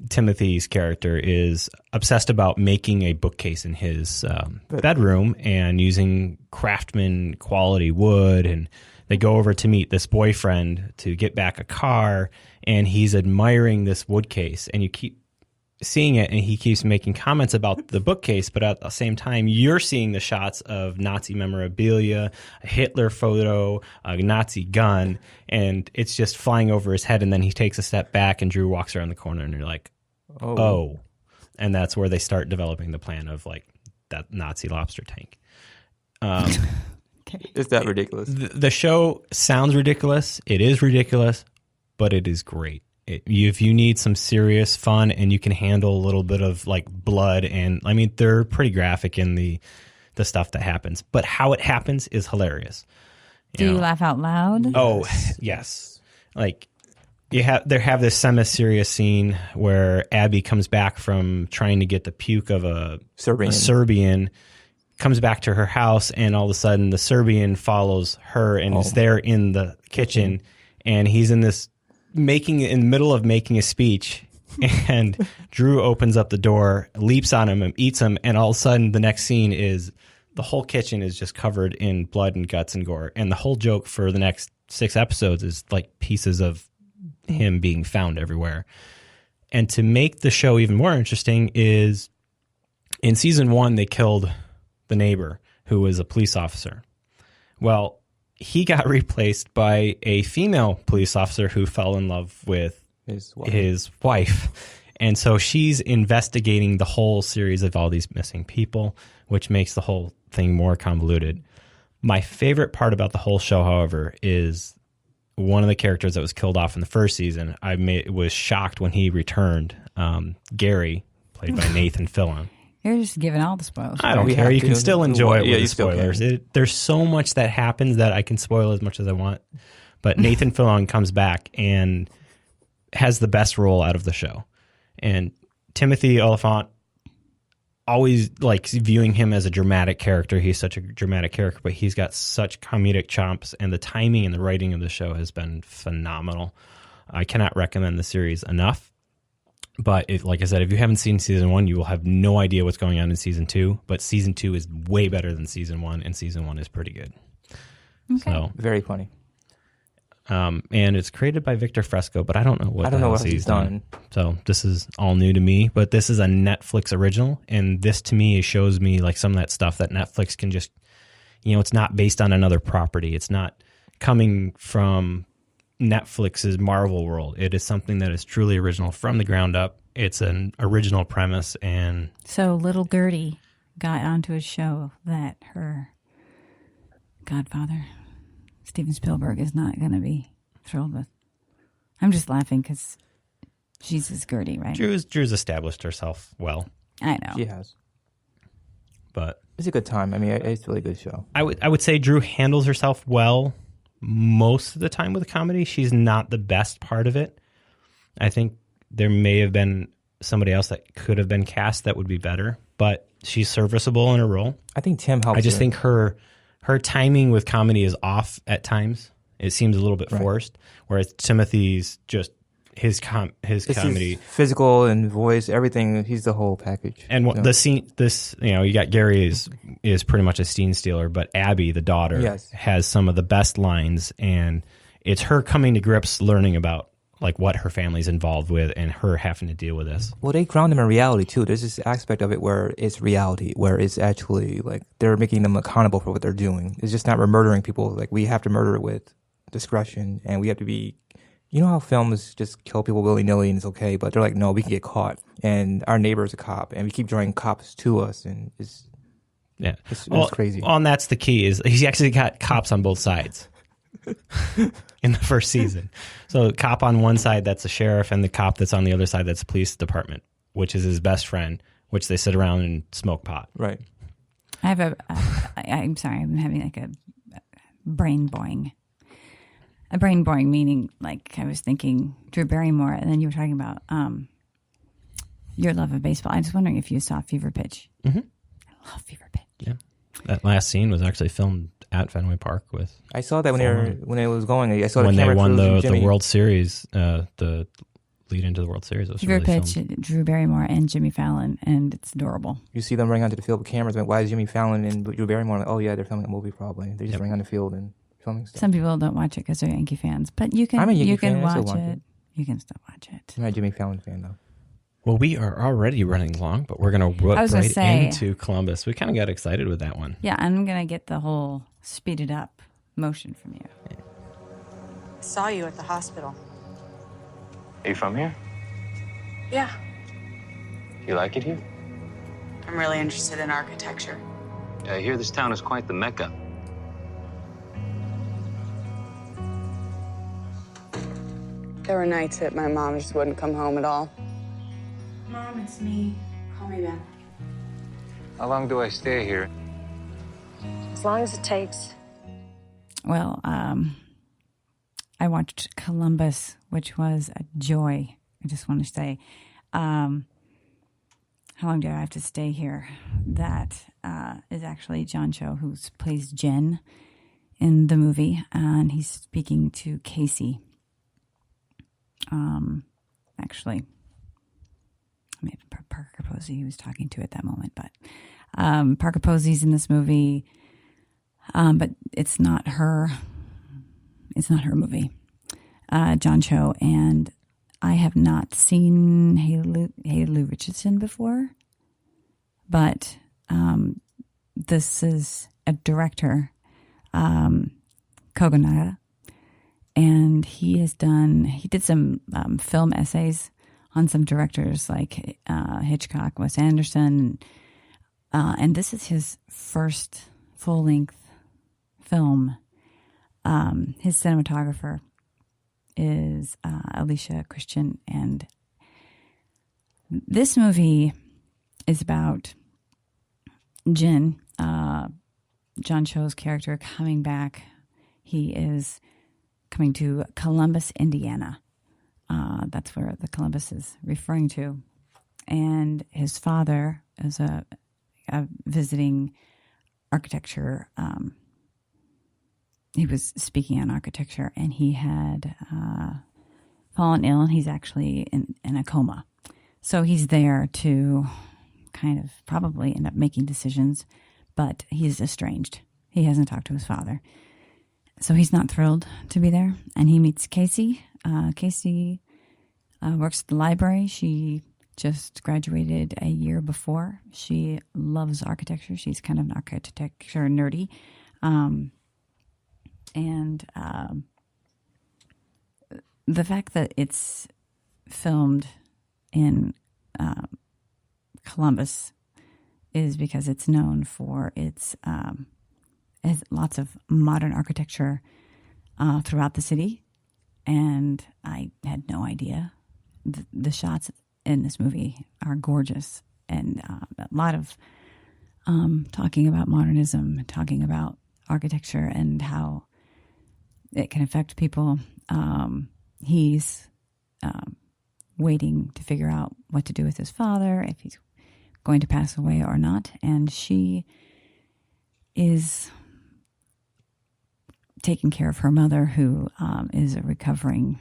Timothy's character is obsessed about making a bookcase in his bedroom and using craftsman quality wood, and they go over to meet this boyfriend to get back a car, and he's admiring this wood case, and you keep seeing it, and he keeps making comments about the bookcase, but at the same time, you're seeing the shots of Nazi memorabilia, a Hitler photo, a Nazi gun, and it's just flying over his head, and then he takes a step back, and Drew walks around the corner, and you're like, oh. And that's where they start developing the plan of, like, that Nazi lobster tank. Is that ridiculous? The show sounds ridiculous. It is ridiculous, but it is great. If you need some serious fun and you can handle a little bit of like blood, and I mean, they're pretty graphic in the stuff that happens, but how it happens is hilarious. Do you laugh out loud? Oh, yes. Like they have this semi-serious scene where Abby comes back from trying to get the puke of a Serbian, comes back to her house, and all of a sudden the Serbian follows her and is there in the kitchen, and he's in the middle of making a speech, and Drew opens up the door, leaps on him and eats him, and all of a sudden the next scene is the whole kitchen is just covered in blood and guts and gore, and the whole joke for the next 6 episodes is like pieces of him being found everywhere. And to make the show even more interesting is in season 1 they killed the neighbor who was a police officer. Well, he got replaced by a female police officer who fell in love with his wife. And so she's investigating the whole series of all these missing people, which makes the whole thing more convoluted. My favorite part about the whole show, however, is one of the characters that was killed off in the first season. Was shocked when he returned. Gary, played by Nathan Fillion. You're just giving all the spoilers. I don't care. You can still enjoy it with the spoilers. There's so much that happens that I can spoil as much as I want. But Nathan Fillion comes back and has the best role out of the show. And Timothy Olyphant, always like viewing him as a dramatic character. He's such a dramatic character, but he's got such comedic chops, and the timing and the writing of the show has been phenomenal. I cannot recommend the series enough. But like I said, if you haven't seen season 1, you will have no idea what's going on in season 2. But season 2 is way better than season 1, and season 1 is pretty good. Okay. So, very funny. And it's created by Victor Fresco, but I don't know what he's done. So this is all new to me. But this is a Netflix original, and this to me shows me like some of that stuff that Netflix can just, it's not based on another property. It's not coming from Netflix's Marvel world. It is something that is truly original from the ground up. It's an original premise. And so little Gertie got onto a show that her godfather, Steven Spielberg, is not going to be thrilled with. I'm just laughing because she's his Gertie, right? Drew's established herself well. I know. She has. But it's a good time. I mean, it's a really good show. I would say Drew handles herself well most of the time with a comedy. She's not the best part of it. I think there may have been somebody else that could have been cast that would be better, but she's serviceable in her role. I think Tim helps. I just think her timing with comedy is off at times. It seems a little bit forced, whereas Timothy's just his comedy, physical and voice, everything. He's the whole package. And the scene, you got Gary is pretty much a scene stealer, but Abby, the daughter, has some of the best lines, and it's her coming to grips, learning about like what her family's involved with, and her having to deal with this. Well, they ground them in reality too. There's this aspect of it where it's reality, where it's actually like they're making them accountable for what they're doing. It's just not murdering people. Like we have to murder it with discretion, and we have to be. You know how films just kill people willy-nilly and it's okay, but they're like, no, we can get caught. And our neighbor's a cop, and we keep drawing cops to us, and it's crazy. Well, and that's the key, is he's actually got cops on both sides in the first season. So cop on one side, that's the sheriff, and the cop that's on the other side, that's the police department, which is his best friend, which they sit around and smoke pot. Right. I'm sorry, I'm having like a brain boing. A brain boring meaning, like I was thinking Drew Barrymore, and then you were talking about your love of baseball. I was wondering if you saw Fever Pitch. Mm-hmm. I love Fever Pitch. Yeah, that last scene was actually filmed at Fenway Park with. I saw that when it was going. I saw when the they won the Jimmy. World Series, the lead into the World Series. It was Fever really Pitch, filmed. Drew Barrymore and Jimmy Fallon, and it's adorable. You see them running onto the field with cameras. Like, why is Jimmy Fallon and Drew Barrymore? Like, oh yeah, they're filming a movie probably. They just running on the field and. Some people don't watch it because they're Yankee fans, but you can. I'm a Yankee you can fan. watch it. You can still watch it. I'm not a Jimmy Fallon fan though. Well, we are already running long, but we're going to whip right into Columbus. We kind of got excited with that one. Yeah, I'm going to get the whole speeded up motion from you. I saw you at the hospital. Are you from here? Yeah. You like it here? I'm really interested in architecture. I hear this town is quite the mecca. There were nights that my mom just wouldn't come home at all. Mom, it's me. Call me back. How long do I stay here? As long as it takes. Well, I watched Columbus, which was a joy. I just want to say, how long do I have to stay here? That is actually John Cho, who plays Jen in the movie, and he's speaking to Casey. Actually, maybe Parker Posey he was talking to at that moment, but Parker Posey's in this movie, but it's not her. It's not her movie. John Cho, and I have not seen Haley Richardson before, but this is a director, Kogonada, and he did some film essays on some directors like Hitchcock, Wes Anderson, and this is his first full-length film. His cinematographer is Alicia Christian, and this movie is about Jin, John Cho's character, coming back. He is coming to Columbus, Indiana. That's where the Columbus is referring to. And his father is a visiting architecture. He was speaking on architecture, and he had fallen ill, and he's actually in a coma. So he's there to kind of probably end up making decisions, but he's estranged. He hasn't talked to his father. So he's not thrilled to be there, and he meets Casey. Casey works at the library. She just graduated a year before. She loves architecture. She's kind of an architecture nerdy. And the fact that it's filmed in Columbus is because it's known for its has lots of modern architecture throughout the city, and I had no idea. The shots in this movie are gorgeous, and a lot of talking about modernism, talking about architecture and how it can affect people. He's waiting to figure out what to do with his father, if he's going to pass away or not, and she is taking care of her mother, who is a recovering,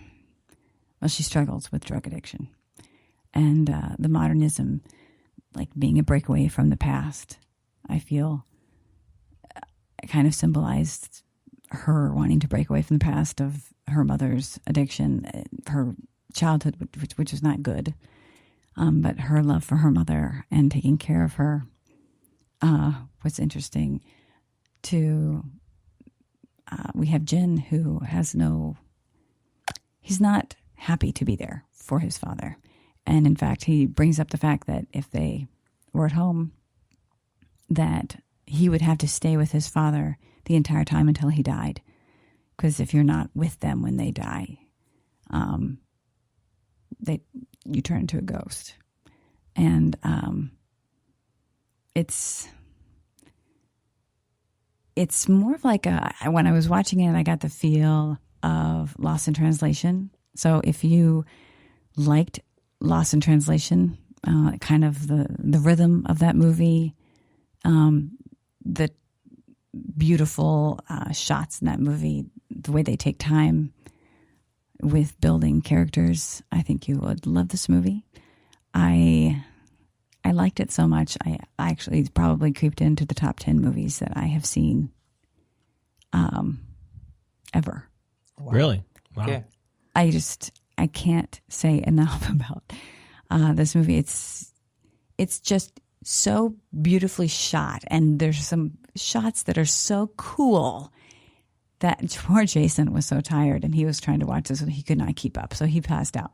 well, she struggles with drug addiction. And the modernism, like being a breakaway from the past, I feel kind of symbolized her wanting to break away from the past of her mother's addiction, her childhood, which is not good, but her love for her mother and taking care of her. What's interesting to we have Jin, who has he's not happy to be there for his father. And in fact, he brings up the fact that if they were at home, that he would have to stay with his father the entire time until he died. Because if you're not with them when they die, you turn into a ghost. And it's more of like when I was watching it, I got the feel of Lost in Translation. So if you liked Lost in Translation, kind of the rhythm of that movie, the beautiful shots in that movie, the way they take time with building characters, I think you would love this movie. I liked it so much. I actually probably creeped into the top 10 movies that I have seen ever. Wow. Really? Wow. Okay. I can't say enough about This movie, it's just so beautifully shot, and there's some shots that are so cool that poor Jason was so tired, and he was trying to watch this and he could not keep up, so he passed out.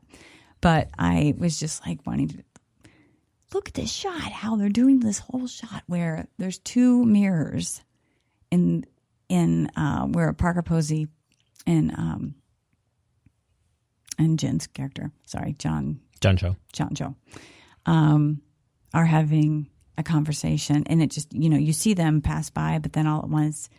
But I was just like wanting to look at this shot, how they're doing this whole shot where there's two mirrors in where Parker Posey and Jen's character, John Cho, are having a conversation, and it just, you see them pass by, but then all at once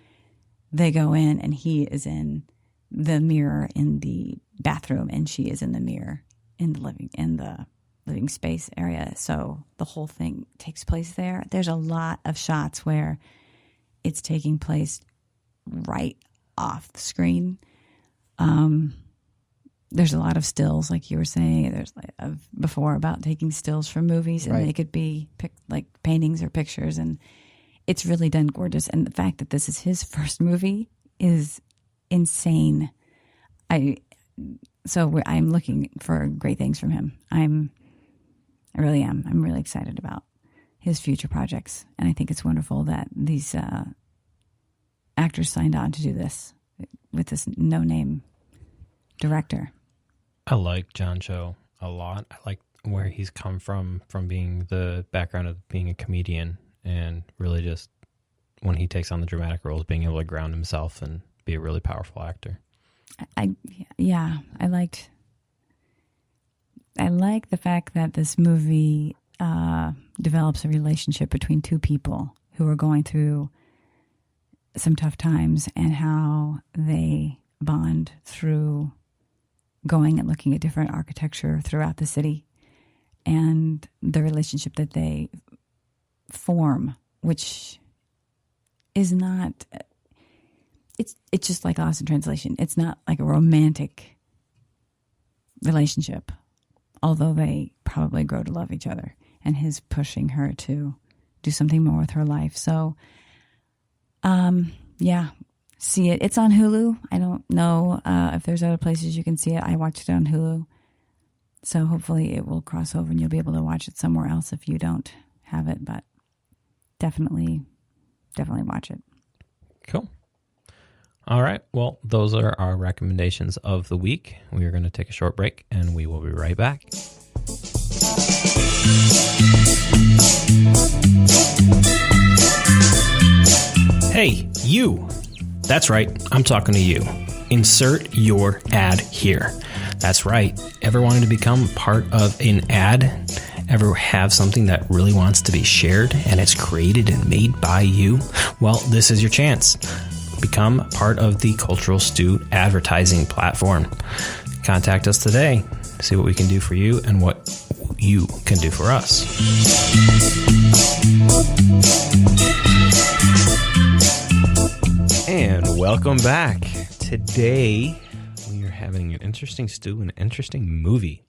they go in, and he is in the mirror in the bathroom, and she is in the mirror in the living space area. So the whole thing takes place there. There's a lot of shots where it's taking place right off the screen. There's a lot of stills, like you were saying. There's before about taking stills from movies, and they could be like paintings or pictures, and it's really done gorgeous. And the fact that this is his first movie is insane. I'm looking for great things from him. I really am. I'm really excited about his future projects, and I think it's wonderful that these actors signed on to do this with this no-name director. I like John Cho a lot. I like where he's come from being the background of being a comedian, and really just when he takes on the dramatic roles, being able to ground himself and be a really powerful actor. I like the fact that this movie develops a relationship between two people who are going through some tough times, and how they bond through going and looking at different architecture throughout the city, and the relationship that they form, which is not, it's just like Lost in Translation. It's not like a romantic relationship, although they probably grow to love each other, and his pushing her to do something more with her life. So, see it. It's on Hulu. I don't know if there's other places you can see it. I watched it on Hulu. So hopefully it will cross over and you'll be able to watch it somewhere else if you don't have it. But definitely watch it. Cool. All right. Well, those are our recommendations of the week. We are going to take a short break, and we will be right back. Hey, you. That's right, I'm talking to you. Insert your ad here. That's right. Ever wanted to become part of an ad? Ever have something that really wants to be shared and it's created and made by you? Well, this is your chance. Become part of the Cultural Stew advertising platform. Contact us today. See what we can do for you and what you can do for us. And welcome back. Today, we are having an interesting stew, an interesting movie,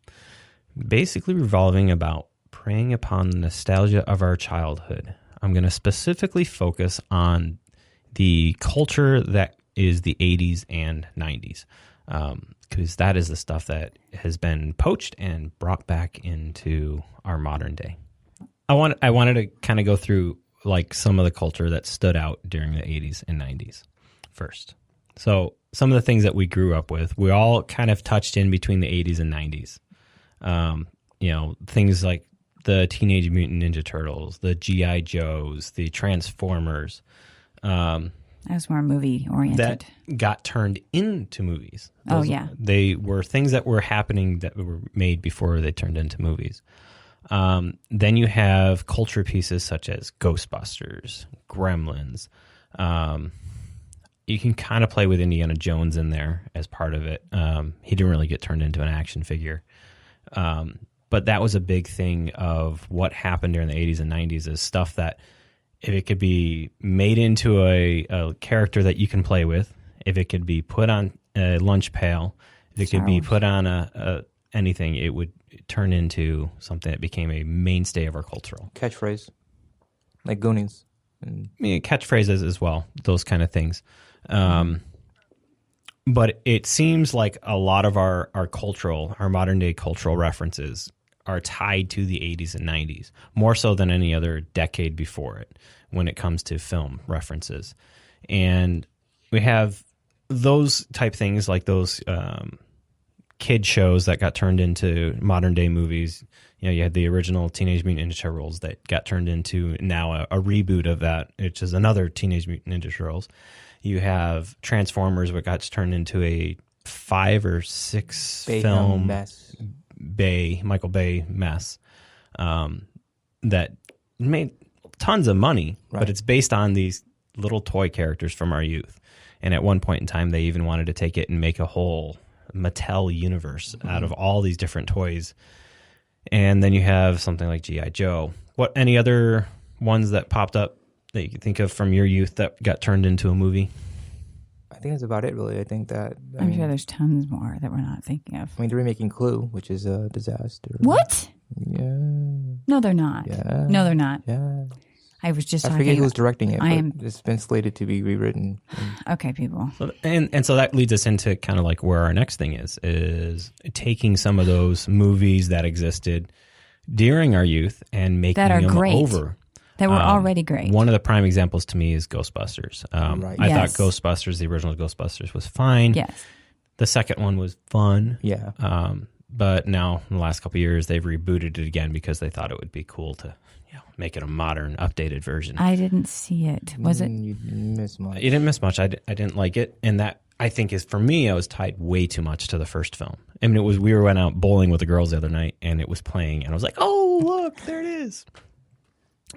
basically revolving about preying upon the nostalgia of our childhood. I'm going to specifically focus on the culture that is the 80s and 90s, because that is the stuff that has been poached and brought back into our modern day. I wanted to kind of go through like some of the culture that stood out during the 80s and 90s first. So some of the things that we grew up with, we all kind of touched in between the 80s and 90s. Things like the Teenage Mutant Ninja Turtles, the G.I. Joes, the Transformers. That was more movie oriented. That got turned into movies. They were things that were happening that were made before they turned into movies. Then you have culture pieces such as Ghostbusters, Gremlins. You can kind of play with Indiana Jones in there as part of it. He didn't really get turned into an action figure. But that was a big thing of what happened during the 80s and 90s is stuff that if it could be made into a character that you can play with, if it could be put on a lunch pail, if it could be put on anything, it would turn into something that became a mainstay of our cultural. Catchphrase, like Goonies. Catchphrases as well, those kind of things. But it seems like a lot of our modern day cultural references are tied to the 80s and 90s, more so than any other decade before it when it comes to film references. And we have those type things like those kid shows that got turned into modern day movies. You had the original Teenage Mutant Ninja Turtles that got turned into now a reboot of that, which is another Teenage Mutant Ninja Turtles. You have Transformers, which got turned into a 5 or 6 film mess. Michael Bay mess that made tons of money, but it's based on these little toy characters from our youth. And at one point in time, they even wanted to take it and make a whole Mattel universe out of all these different toys. And then you have something like G.I. Joe. What, any other ones that popped up that you can think of from your youth that got turned into a movie? I think that's about it, really. I think that... I'm sure there's tons more that we're not thinking of. I mean, they're remaking Clue, which is a disaster. What? Yeah. No, they're not. Yeah. No, they're not. Yeah. I was just I talking... forget who's directing it, but it's been slated to be rewritten. Okay, people. And so that leads us into kind of like where our next thing is taking some of those movies that existed during our youth and making that are them great. over. That were already great. One of the prime examples to me is Ghostbusters. I thought Ghostbusters, the original Ghostbusters, was fine. Yes. The second one was fun. Yeah. But now, in the last couple of years, they've rebooted it again because they thought it would be cool to make it a modern, updated version. I didn't see it. Was it? You didn't miss much. You didn't miss much. I didn't like it. And that, I think, is, for me, I was tied way too much to the first film. I mean, we went out bowling with the girls the other night, and it was playing, and I was like, oh, look, there it is.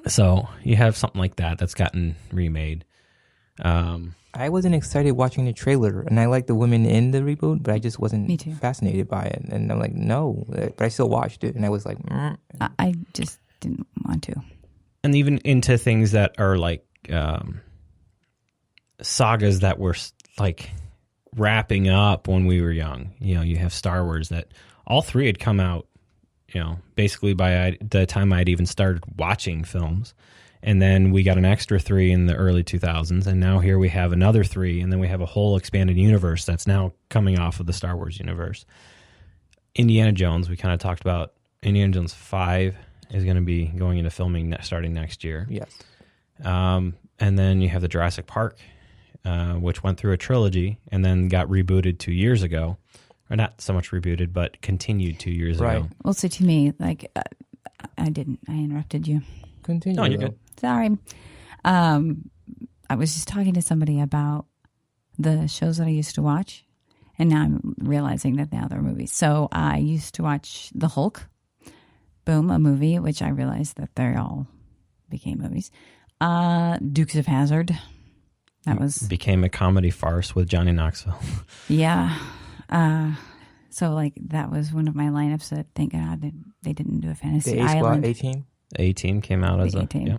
So you have something like that that's gotten remade. I wasn't excited watching the trailer, and I liked the women in the reboot, but I just wasn't fascinated by it. And I'm like, no, but I still watched it, and I was like, I just didn't want to. And even into things that are like sagas that were like wrapping up when we were young. You have Star Wars that all 3 had come out, basically by the time I'd even started watching films. And then we got an extra 3 in the early 2000s. And now here we have another 3. And then we have a whole expanded universe that's now coming off of the Star Wars universe. Indiana Jones, we kind of talked about. Indiana Jones 5 is going to be going into filming starting next year. Yes. And then you have the Jurassic Park, which went through a trilogy and then got rebooted 2 years ago. Or not so much rebooted, but continued 2 years ago. Well, so to me, like, I interrupted you. Continue. No, you're good. Sorry. I was just talking to somebody about the shows that I used to watch, and now I'm realizing that now they're movies. So I used to watch The Hulk. Boom, a movie, which I realized that they all became movies. Dukes of Hazzard. That was... Became a comedy farce with Johnny Knoxville. Yeah. So, like, that was one of my lineups that, thank God, they didn't do a Fantasy Island. A-Team? A-Team came out as A-Team. Yeah.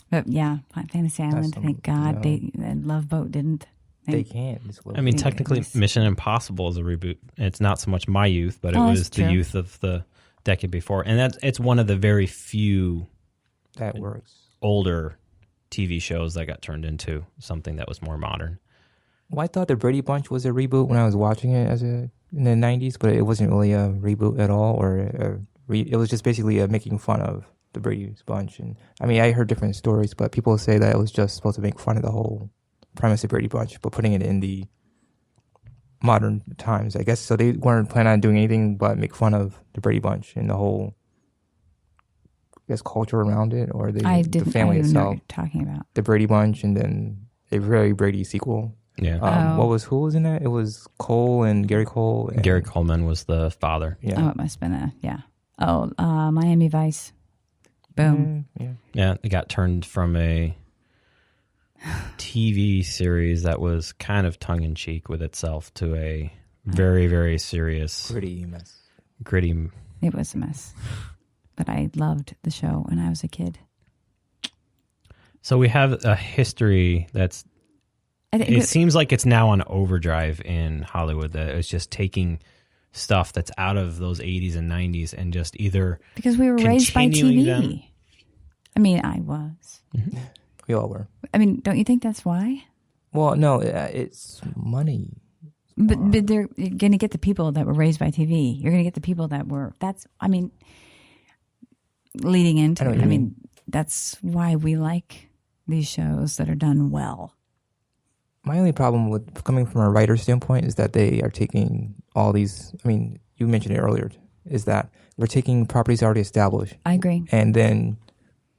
But, yeah, Fantasy Island, thank God. And Love Boat didn't. They can't. I mean, technically, Mission Impossible is a reboot. It's not so much my youth, but it was the youth of the decade before. And it's one of the very few that works older TV shows that got turned into something that was more modern. Well, I thought the Brady Bunch was a reboot when I was watching it in the 90s, but it wasn't really a reboot at all, it was just basically making fun of the Brady Bunch. And I mean, I heard different stories, but people say that it was just supposed to make fun of the whole premise of Brady Bunch, but putting it in the modern times, I guess. So they weren't planning on doing anything but make fun of the Brady Bunch and the whole, I guess, culture around it, or the family I didn't know itself. what you're talking about. The Brady Bunch, and then a very Brady sequel. Yeah. Who was in that? It was Cole and Gary Cole. And Gary Coleman was the father. Yeah. Oh, it must have been Miami Vice. Boom. Yeah, it got turned from a TV series that was kind of tongue-in-cheek with itself to a very, very serious... Gritty mess. It was a mess. But I loved the show when I was a kid. So we have a history that's... It seems like it's now on overdrive in Hollywood, that it's just taking stuff that's out of those 80s and 90s and just either... Because we were raised by TV. Them. I mean, I was. Mm-hmm. We all were. I mean, don't you think that's why? Well, no, it's money. But they're going to get the people that were raised by TV. You're going to get the people that were. Leading into it. I mean, that's why we like these shows that are done well. My only problem with coming from a writer's standpoint is that they are taking all these. I mean, you mentioned it earlier. Is that we're taking properties already established. I agree. And then,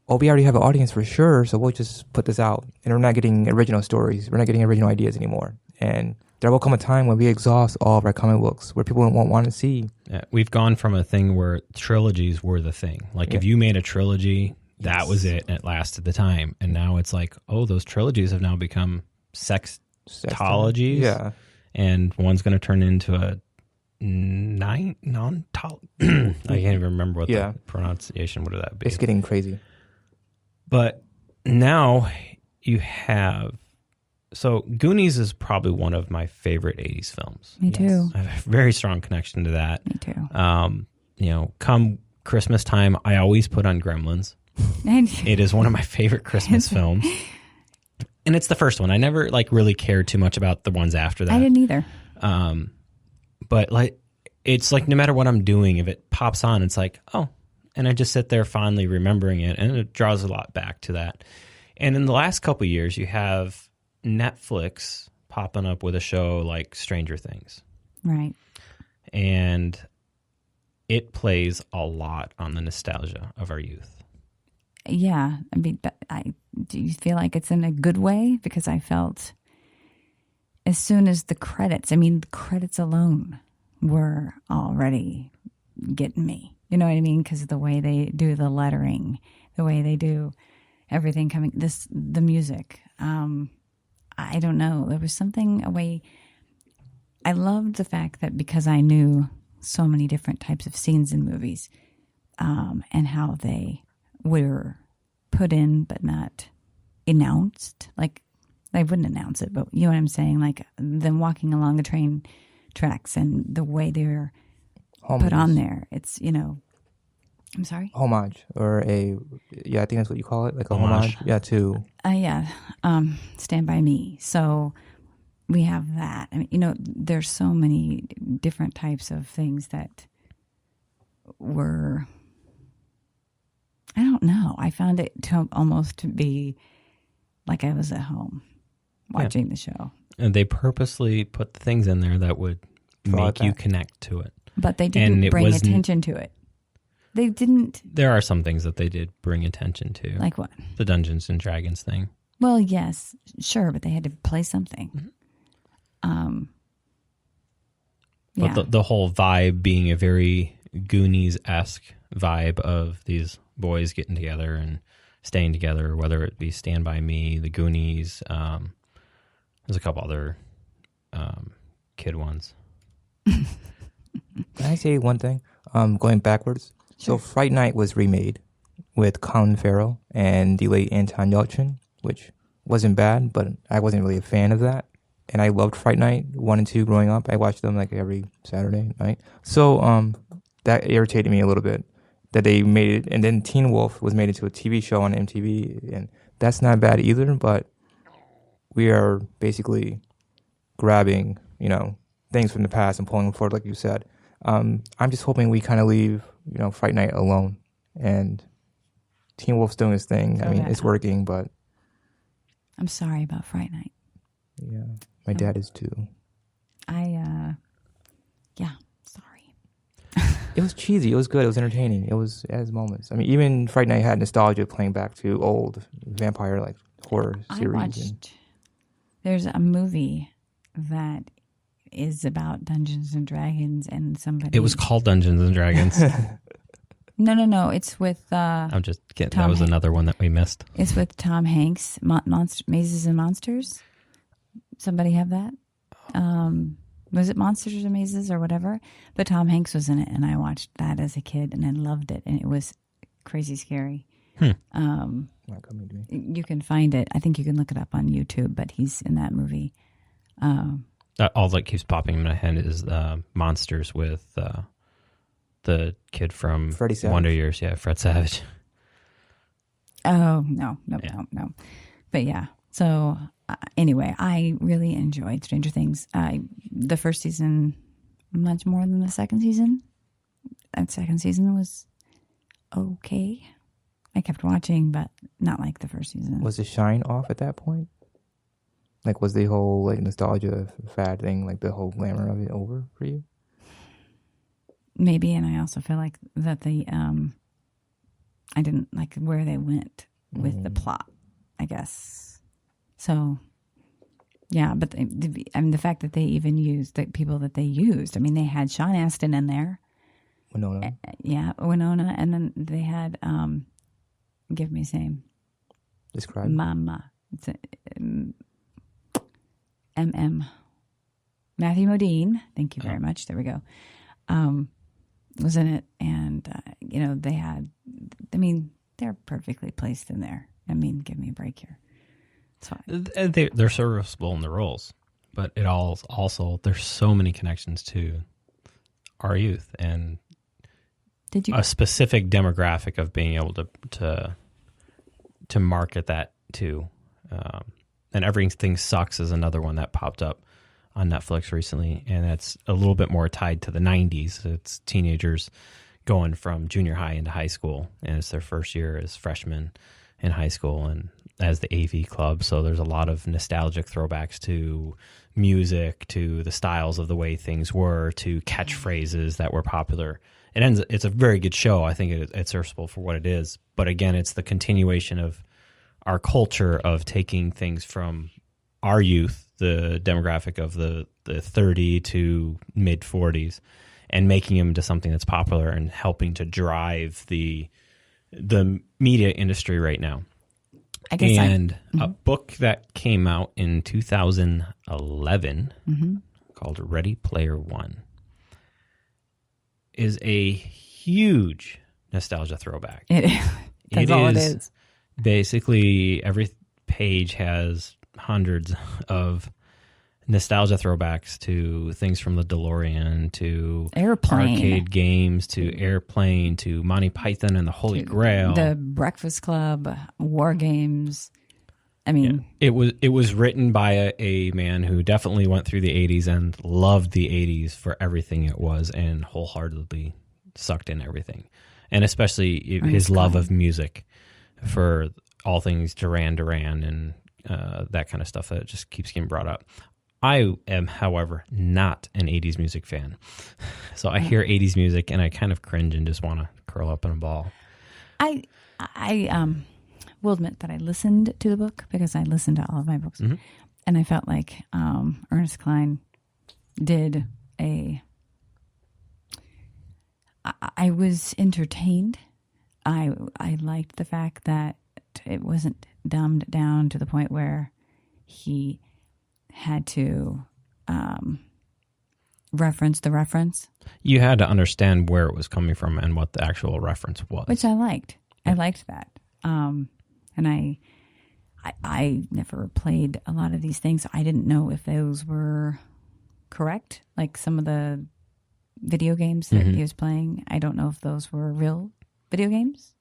we already have an audience for sure, so we'll just put this out. And we're not getting original stories. We're not getting original ideas anymore. And there will come a time when we exhaust all of our comic books, where people won't want to see. Yeah, we've gone from a thing where trilogies were the thing. Like if you made a trilogy, that was it, and it lasted the time. And now it's like, those trilogies have now become sextologies. Yeah. And one's going to turn into a I can't even remember what the pronunciation would that be. It's getting crazy. But now you have... So Goonies is probably one of my favorite 80s films. Me too. I have a very strong connection to that. Me too. Come Christmas time, I always put on Gremlins. It is one of my favorite Christmas films. And it's the first one. I never really cared too much about the ones after that. I didn't either. But it's like no matter what I'm doing, if it pops on, it's like, and I just sit there fondly remembering it, and it draws a lot back to that. And in the last couple of years, you have Netflix popping up with a show like Stranger Things. Right. And it plays a lot on the nostalgia of our youth. Yeah. I mean, do you feel like it's in a good way? Because I felt as soon as the credits alone were already getting me. You know what I mean? Because of the way they do the lettering, the way they do everything the music. I don't know. There was something I loved the fact that because I knew so many different types of scenes in movies, and how they were put in but not announced. Like, they wouldn't announce it, but you know what I'm saying? Like them walking along the train tracks and the way they're put on there. It's, I'm sorry? Homage, or I think that's what you call it, like a homage. Yeah, to Stand By Me. So we have that. I mean, there's so many different types of things that were, I don't know. I found it to almost be like I was at home watching the show. And they purposely put the things in there that would make you connect to it. But they didn't bring attention to it. They didn't. There are some things that they did bring attention to. Like what? The Dungeons and Dragons thing. Well, yes, sure, but they had to play something. But the whole vibe being a very Goonies-esque vibe of these boys getting together and staying together, whether it be Stand By Me, the Goonies. There's a couple other kid ones. Can I say one thing? Going backwards. Sure. So Fright Night was remade with Colin Farrell and the late Anton Yelchin, which wasn't bad, but I wasn't really a fan of that. And I loved Fright Night 1 and 2 growing up. I watched them like every Saturday night. So that irritated me a little bit that they made it. And then Teen Wolf was made into a TV show on MTV, and that's not bad either. But we are basically grabbing, things from the past and pulling them forward, like you said. I'm just hoping we kind of leave, Fright Night alone, and Teen Wolf's doing his thing. I mean, it's working, but I'm sorry about Fright Night. Yeah, my dad is too. Sorry. It was cheesy. It was good. It was entertaining. It has moments. I mean, even Fright Night had nostalgia playing back to old vampire horror series. There's a movie that is about Dungeons and Dragons, and somebody. It was called Dungeons and Dragons. No. It's with. I'm just kidding. That was another one that we missed. It's with Tom Hanks. Mazes and Monsters. Somebody have that? Was it Monsters and Mazes or whatever? But Tom Hanks was in it, and I watched that as a kid, and I loved it, and it was crazy scary. You can find it. I think you can look it up on YouTube, but he's in that movie. All that keeps popping in my head is Monsters with the kid from Wonder Years. Yeah, Fred Savage. Oh, no. But yeah. So anyway, I really enjoyed Stranger Things. The first season, much more than the second season. That second season was okay. I kept watching, but not like the first season. Was the shine off at that point? Like, was the whole like nostalgia fad thing, like the whole glamour of it, over for you? Maybe, and I also feel like that I didn't like where they went with the plot, I guess. So, yeah, but the fact that they even used the people that they used. I mean, they had Sean Astin in there. Winona. Yeah, Winona, and then they had give me his name. Describe. Mama. It's M.M. Matthew Modine. Thank you very much. There we go. Was in it, and they had. I mean, they're perfectly placed in there. I mean, give me a break here. It's fine. They're serviceable in the roles, but it also there's so many connections to our youth and a specific demographic of being able to market that too. And Everything Sucks is another one that popped up on Netflix recently, and that's a little bit more tied to the 90s. It's teenagers going from junior high into high school, and it's their first year as freshmen in high school and as the AV club. So there's a lot of nostalgic throwbacks to music, to the styles of the way things were, to catchphrases that were popular. It's a very good show. I think it's serviceable for what it is. But again, it's the continuation of our culture of taking things from our youth, the demographic of the 30 to mid 40s, and making them into something that's popular and helping to drive the media industry right now. I guess a book that came out in 2011 called Ready Player One is a huge nostalgia throwback. That's all it is. Basically, every page has hundreds of nostalgia throwbacks to things from the DeLorean, to Airplane, arcade games, to Airplane, to Monty Python and the Holy Grail, the Breakfast Club, War Games. I mean, it was written by a man who definitely went through the 80s and loved the 80s for everything it was, and wholeheartedly sucked in everything, and especially his love of music for all things Duran Duran and that kind of stuff that just keeps getting brought up. I am, however, not an 80s music fan. So I hear 80s music and I kind of cringe and just want to curl up in a ball. I will admit that I listened to the book because I listened to all of my books. Mm-hmm. And I felt like Ernest Cline did I was entertained. I liked the fact that it wasn't dumbed down to the point where he had to reference the reference. You had to understand where it was coming from and what the actual reference was. Which I liked. I liked that. And I never played a lot of these things. I didn't know if those were correct. Like some of the video games that he was playing, I don't know if those were real video games.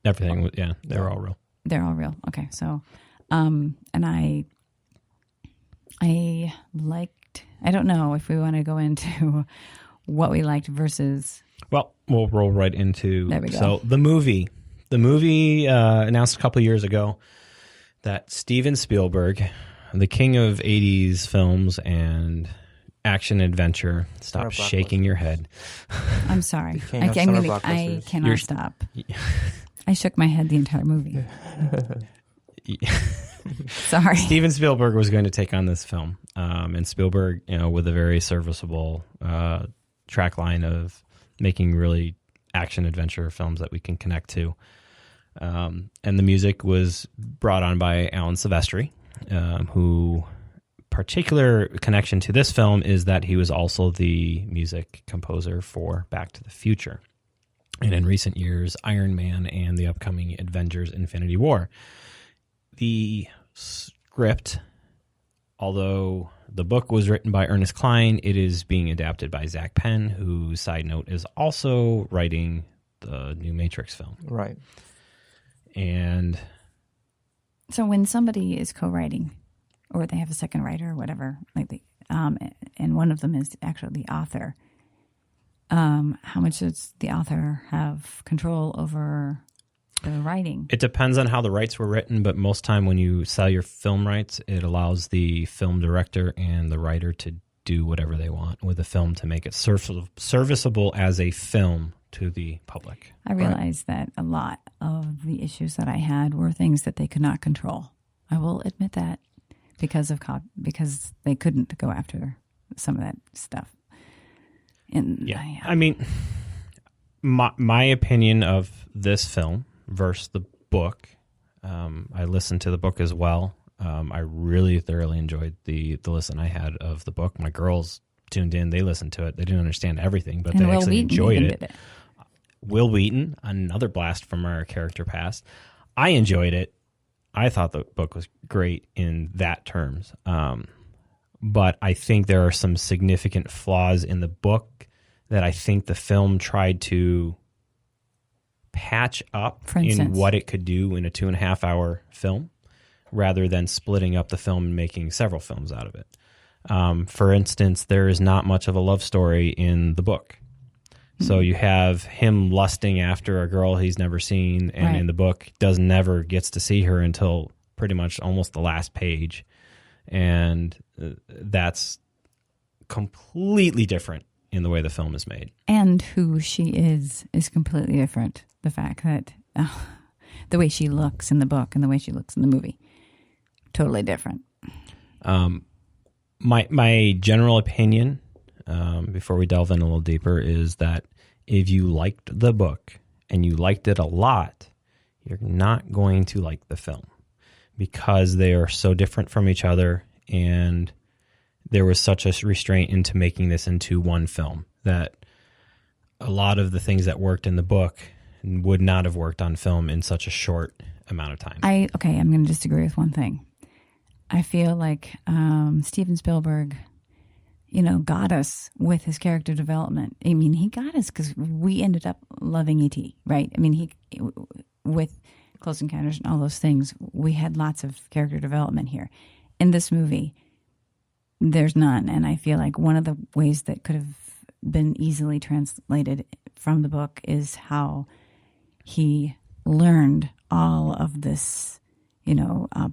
Everything, they're all real. They're all real. Okay, so, and I liked, I don't know if we want to go into what we liked versus. Well, we'll roll right into. There we go. So the movie announced a couple of years ago that Steven Spielberg, the king of 80s films and action adventure, stop shaking your head. I'm sorry. I cannot stop. I shook my head the entire movie. Sorry. Steven Spielberg was going to take on this film. And Spielberg, with a very serviceable track line of making really action adventure films that we can connect to. And the music was brought on by Alan Silvestri, who particular connection to this film is that he was also the music composer for Back to the Future. And in recent years, Iron Man and the upcoming Avengers Infinity War. The script, although the book was written by Ernest Cline, it is being adapted by Zach Penn, who, side note, is also writing the new Matrix film. Right. And so when somebody is co-writing or they have a second writer or whatever. And one of them is actually the author. How much does the author have control over the writing? It depends on how the rights were written, but most time when you sell your film rights, it allows the film director and the writer to do whatever they want with the film to make it serviceable as a film to the public. I realized that a lot of the issues that I had were things that they could not control. I will admit that because they couldn't go after some of that stuff. And I mean, my opinion of this film versus the book, I listened to the book as well. I really thoroughly enjoyed the listen I had of the book. My girls tuned in. They listened to it. They didn't understand everything, but they actually enjoyed it. Will Wheaton, another blast from our character past. I enjoyed it. I thought the book was great in that terms. But I think there are some significant flaws in the book that I think the film tried to patch up in what it could do in a 2.5-hour film, rather than splitting up the film and making several films out of it. For instance, there is not much of a love story in the book. So you have him lusting after a girl he's never seen, and in the book never gets to see her until pretty much almost the last page. And that's completely different in the way the film is made. And who she is completely different. The fact that the way she looks in the book and the way she looks in the movie, totally different. My general opinion, before we delve in a little deeper, is that if you liked the book and you liked it a lot, you're not going to like the film because they are so different from each other, and there was such a restraint into making this into one film that a lot of the things that worked in the book would not have worked on film in such a short amount of time. I'm going to disagree with one thing. I feel like Steven Spielberg, got us with his character development. I mean, he got us because we ended up loving E.T., right? I mean, with Close Encounters and all those things, we had lots of character development here. In this movie, there's none. And I feel like one of the ways that could have been easily translated from the book is how he learned all of this,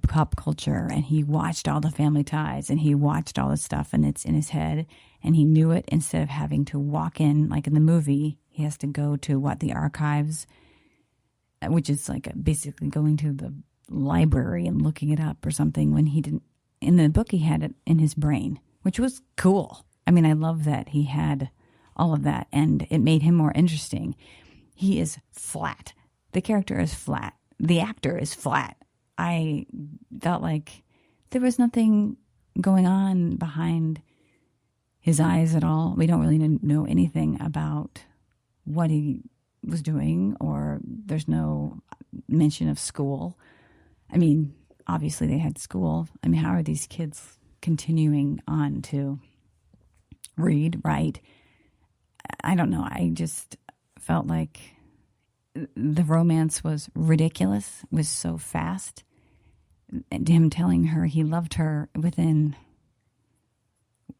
pop culture, and he watched all the Family Ties, and he watched all this stuff, and it's in his head, and he knew it instead of having to walk in, like in the movie, he has to go to the archives, which is like basically going to the library and looking it up or something, when he didn't. In the book, he had it in his brain, which was cool. I mean, I love that he had all of that, and it made him more interesting. He is flat. The character is flat. The actor is flat. I felt like there was nothing going on behind his eyes at all. We don't really know anything about what he was doing, or there's no mention of school. I mean, obviously they had school. I mean, how are these kids continuing on to read, write? I don't know. I just felt like the romance was ridiculous, was so fast. And him telling her he loved her within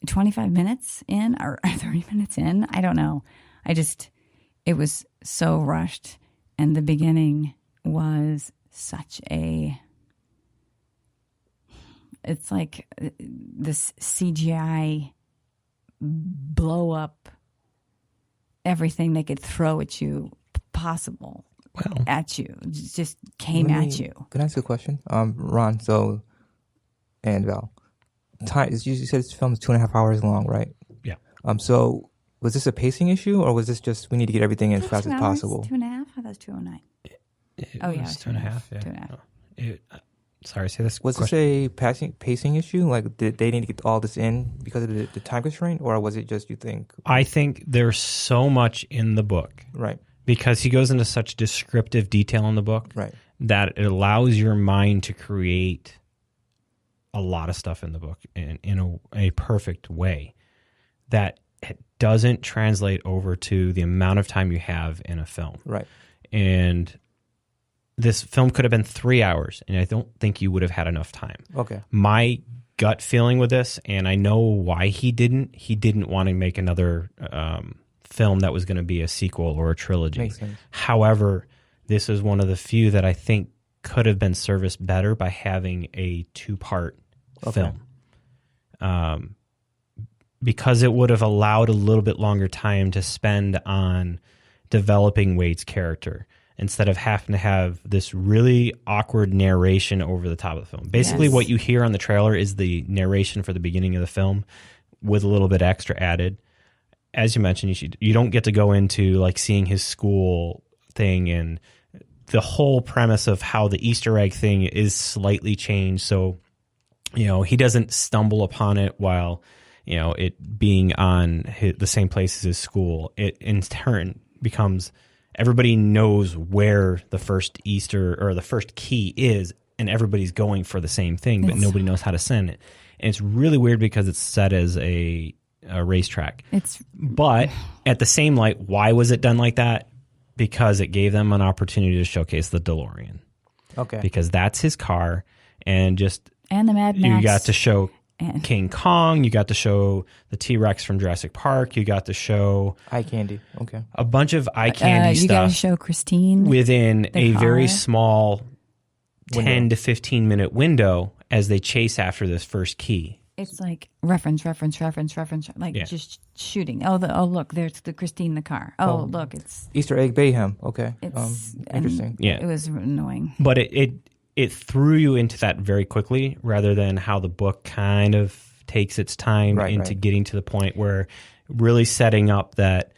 25 minutes in or 30 minutes in, I don't know. It was so rushed. And the beginning was such it's like this CGI blow up everything they could throw at you possible. At you. It just came at you. Can I ask you a question? Ron, and Val. You said this film is 2.5 hours long, right? Yeah. So was this a pacing issue, or was this just we need to get everything in as fast as possible? 2.5? I thought that was 2:09. It was 2.5. Yeah. 2.5. Sorry, say this. Was this a pacing issue? Like, did they need to get all this in because of the time constraint, or was it just you think? I think there's so much in the book. Right. Because he goes into such descriptive detail in the book, right, that it allows your mind to create a lot of stuff in the book in a perfect way that it doesn't translate over to the amount of time you have in a film. Right. And this film could have been 3 hours, and I don't think you would have had enough time. Okay. My gut feeling with this, and I know why he didn't. He didn't want to make another film that was going to be a sequel or a trilogy. Makes sense. However, this is one of the few that I think could have been serviced better by having a 2-part film. Because it would have allowed a little bit longer time to spend on developing Wade's character instead of having to have this really awkward narration over the top of the film. Basically, what you hear on the trailer is the narration for the beginning of the film with a little bit extra added. As you mentioned, you don't get to go into like seeing his school thing, and the whole premise of how the Easter egg thing is slightly changed. So, he doesn't stumble upon it while, it being on the same place as his school. It in turn becomes everybody knows where the first Easter or the first key is, and everybody's going for the same thing, but nobody knows how to send it. And it's really weird because it's set as a racetrack. But at the same light, why was it done like that? Because it gave them an opportunity to showcase the DeLorean. Okay. Because that's his car, and the Mad Max. You got to show King Kong. You got to show the T-Rex from Jurassic Park. You got to show eye candy. Okay. A bunch of eye candy stuff. You got to show Christine within a very small 10 to 15 minute window as they chase after this first key. It's like reference, like just shooting. Oh, look, there's the Christine in the car. Oh, look, it's Easter egg mayhem. Okay, it's interesting. Yeah, it was annoying, but it threw you into that very quickly, rather than how the book kind of takes its time into getting to the point where really setting up that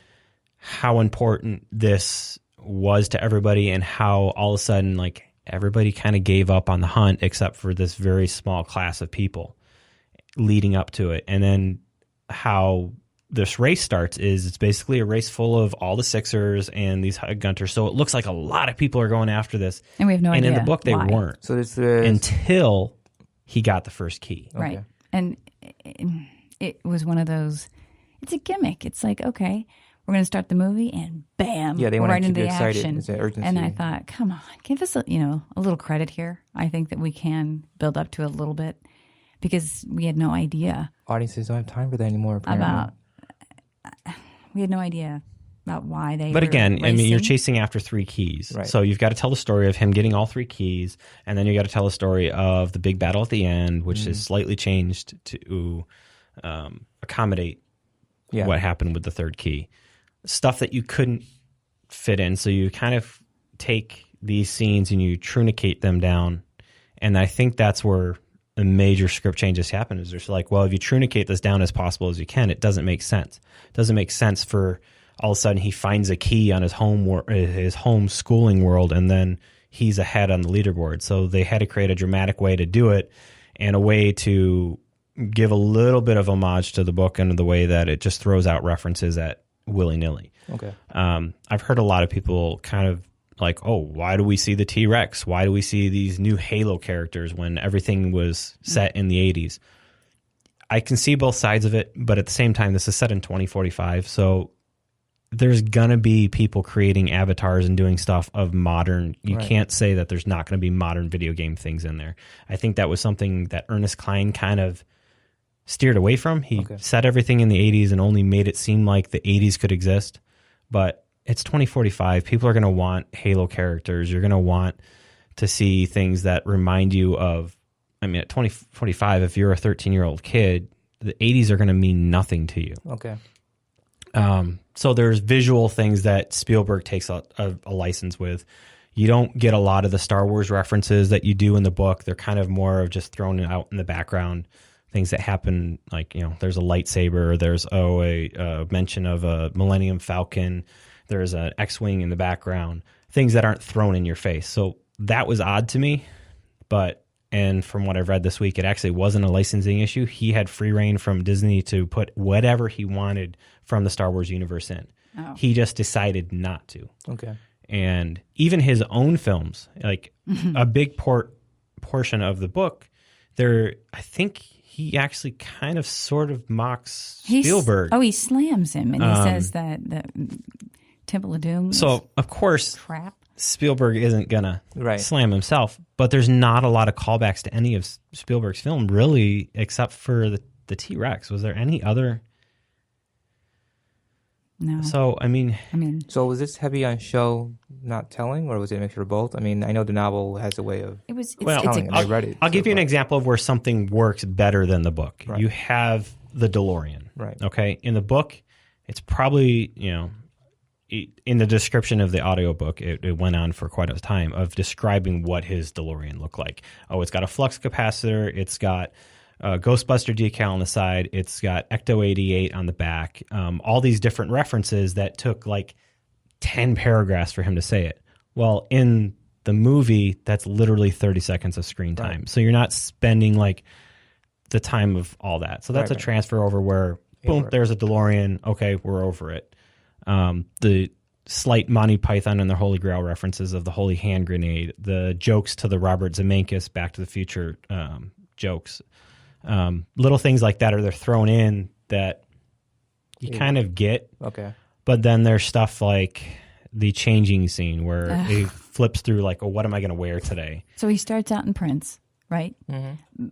how important this was to everybody, and how all of a sudden like everybody kind of gave up on the hunt except for this very small class of people leading up to it. And then how this race starts is it's basically a race full of all the Sixers and these Gunters. So it looks like a lot of people are going after this. And we have no idea. And in the book, they weren't. So this until he got the first key. Right. Okay. And it was one of those, it's a gimmick. It's like, okay, we're going to start the movie and bam, they we're want right to keep into you the excited. action. It's an urgency. And I thought, come on, give us a little credit here. I think that we can build up to it a little bit, because we had no idea. Audiences don't have time for that anymore. Apparently. We had no idea about why they. But again, racing. I mean, you're chasing after 3 keys, right. So you've got to tell the story of him getting all 3 keys, and then you got to tell the story of the big battle at the end, which is slightly changed to accommodate what happened with the 3rd key. Stuff that you couldn't fit in, so you kind of take these scenes and you truncate them down, and I think that's where the major script changes happen. Is there's like, well, if you truncate this down as possible as you can, it doesn't make sense. It doesn't make sense for all of a sudden he finds a key on his home schooling world, and then he's ahead on the leaderboard. So they had to create a dramatic way to do it, and a way to give a little bit of homage to the book in the way that it just throws out references at willy-nilly. Okay. I've heard a lot of people kind of like, oh, why do we see the T-Rex? Why do we see these new Halo characters when everything was set in the 80s? I can see both sides of it, but at the same time, this is set in 2045, so there's going to be people creating avatars and doing stuff of modern. You can't say that there's not going to be modern video game things in there. I think that was something that Ernest Cline kind of steered away from. He set everything in the 80s and only made it seem like the 80s could exist, but it's 2045. People are going to want Halo characters. You're going to want to see things that remind you of, I mean, at 2045, if you're a 13-year-old kid, the 80s are going to mean nothing to you. Okay. So there's visual things that Spielberg takes a license with. You don't get a lot of the Star Wars references that you do in the book. They're kind of more of just thrown out in the background. Things that happen, like, you know, there's a lightsaber, there's a mention of a Millennium Falcon, there's an X-Wing in the background, things that aren't thrown in your face. So that was odd to me, and from what I've read this week, it actually wasn't a licensing issue. He had free reign from Disney to put whatever he wanted from the Star Wars universe in. Oh. He just decided not to. Okay. And even his own films, like a big portion of the book, I think he actually kind of sort of mocks Spielberg. He slams him, and he says that the Temple of Doom. So, of course, crap. Spielberg isn't gonna slam himself, but there's not a lot of callbacks to any of Spielberg's film, really, except for the T-Rex. Was there any other? No. So so was this heavy on show not telling, or was it a mixture of both? I mean, I know the novel has a way of telling, and I read it. I'll give you an example of where something works better than the book. Right. You have the DeLorean, right? Okay, in the book, it's probably in the description of the audiobook, it went on for quite a time of describing what his DeLorean looked like. Oh, it's got a flux capacitor. It's got a Ghostbuster decal on the side. It's got Ecto 88 on the back. All these different references that took like 10 paragraphs for him to say it. Well, in the movie, that's literally 30 seconds of screen time. Right. So you're not spending like the time of all that. So that's a transfer over where, boom, there's a DeLorean. Okay, we're over it. The slight Monty Python and the Holy Grail references of the Holy Hand Grenade, the jokes to the Robert Zemeckis Back to the Future jokes, little things like that they're thrown in that you kind of get. Okay. But then there's stuff like the changing scene where he flips through like, oh, what am I going to wear today? So he starts out in Prince, right? Mm-hmm.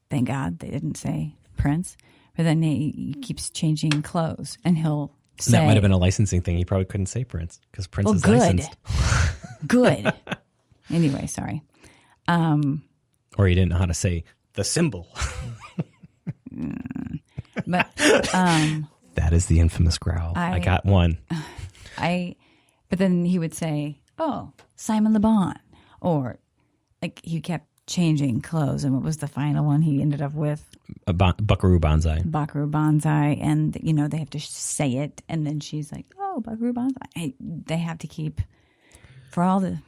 Thank God they didn't say Prince. But then he keeps changing clothes, and he'll say... That might have been a licensing thing. He probably couldn't say Prince because Prince is licensed. Good. Anyway, sorry. Or he didn't know how to say the symbol. But that is the infamous growl. I got one. But then he would say, "Oh, Simon Le Bon," or like he kept changing clothes. And what was the final one he ended up with? Buckaroo Banzai. Buckaroo Banzai, and they have to say it, and then she's like, "Oh, Buckaroo Banzai." They have to keep for all the.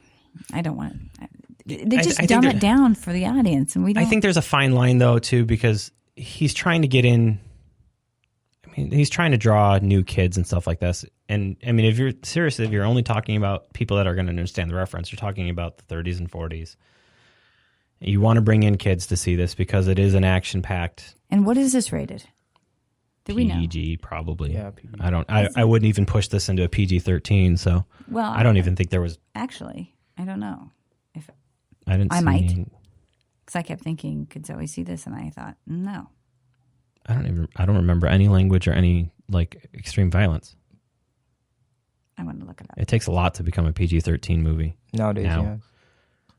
I don't want. They just dumb it down for the audience, and we don't. I think there's a fine line though too, because he's trying to get in. I mean, he's trying to draw new kids and stuff like this. And I mean, if you're only talking about people that are going to understand the reference, you're talking about the 30s and 40s. You want to bring in kids to see this because it is an action-packed. And what is this rated? Do we know? PG, probably. Yeah, PG. I wouldn't even push this into a PG-13. So I don't even think there was. Actually, I don't know if I might, because I kept thinking kids always see this, and I thought no. I don't remember any language or any like extreme violence. I want to look it up. It takes a lot to become a PG-13 movie nowadays. Yeah.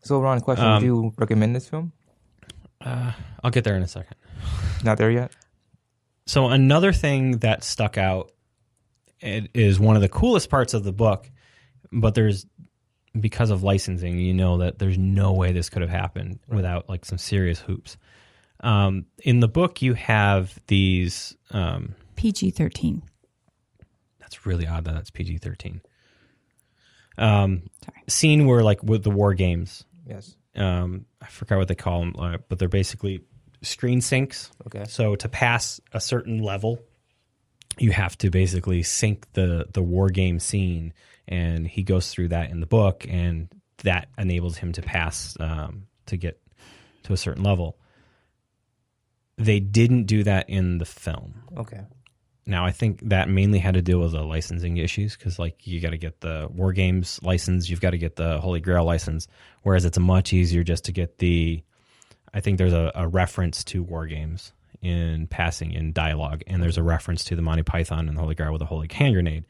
So, Ron, question: would you recommend this film? I'll get there in a second. Not there yet. So, another thing that stuck out, it is one of the coolest parts of the book, but because of licensing, that there's no way this could have happened without like some serious hoops. In the book, you have these PG-13. That's really odd that that's PG-13. Scene where like with the war games. Yes. I forgot what they call them, but they're basically screen syncs. Okay. So to pass a certain level, you have to basically sync the war game scene, and he goes through that in the book, and that enables him to pass to get to a certain level. They didn't do that in the film. Okay. Now, I think that mainly had to deal with the licensing issues because, like, you got to get the War Games license, you've got to get the Holy Grail license, whereas it's much easier just to get I think there's a reference to War Games in passing in dialogue, and there's a reference to the Monty Python and the Holy Grail with a Holy Hand Grenade.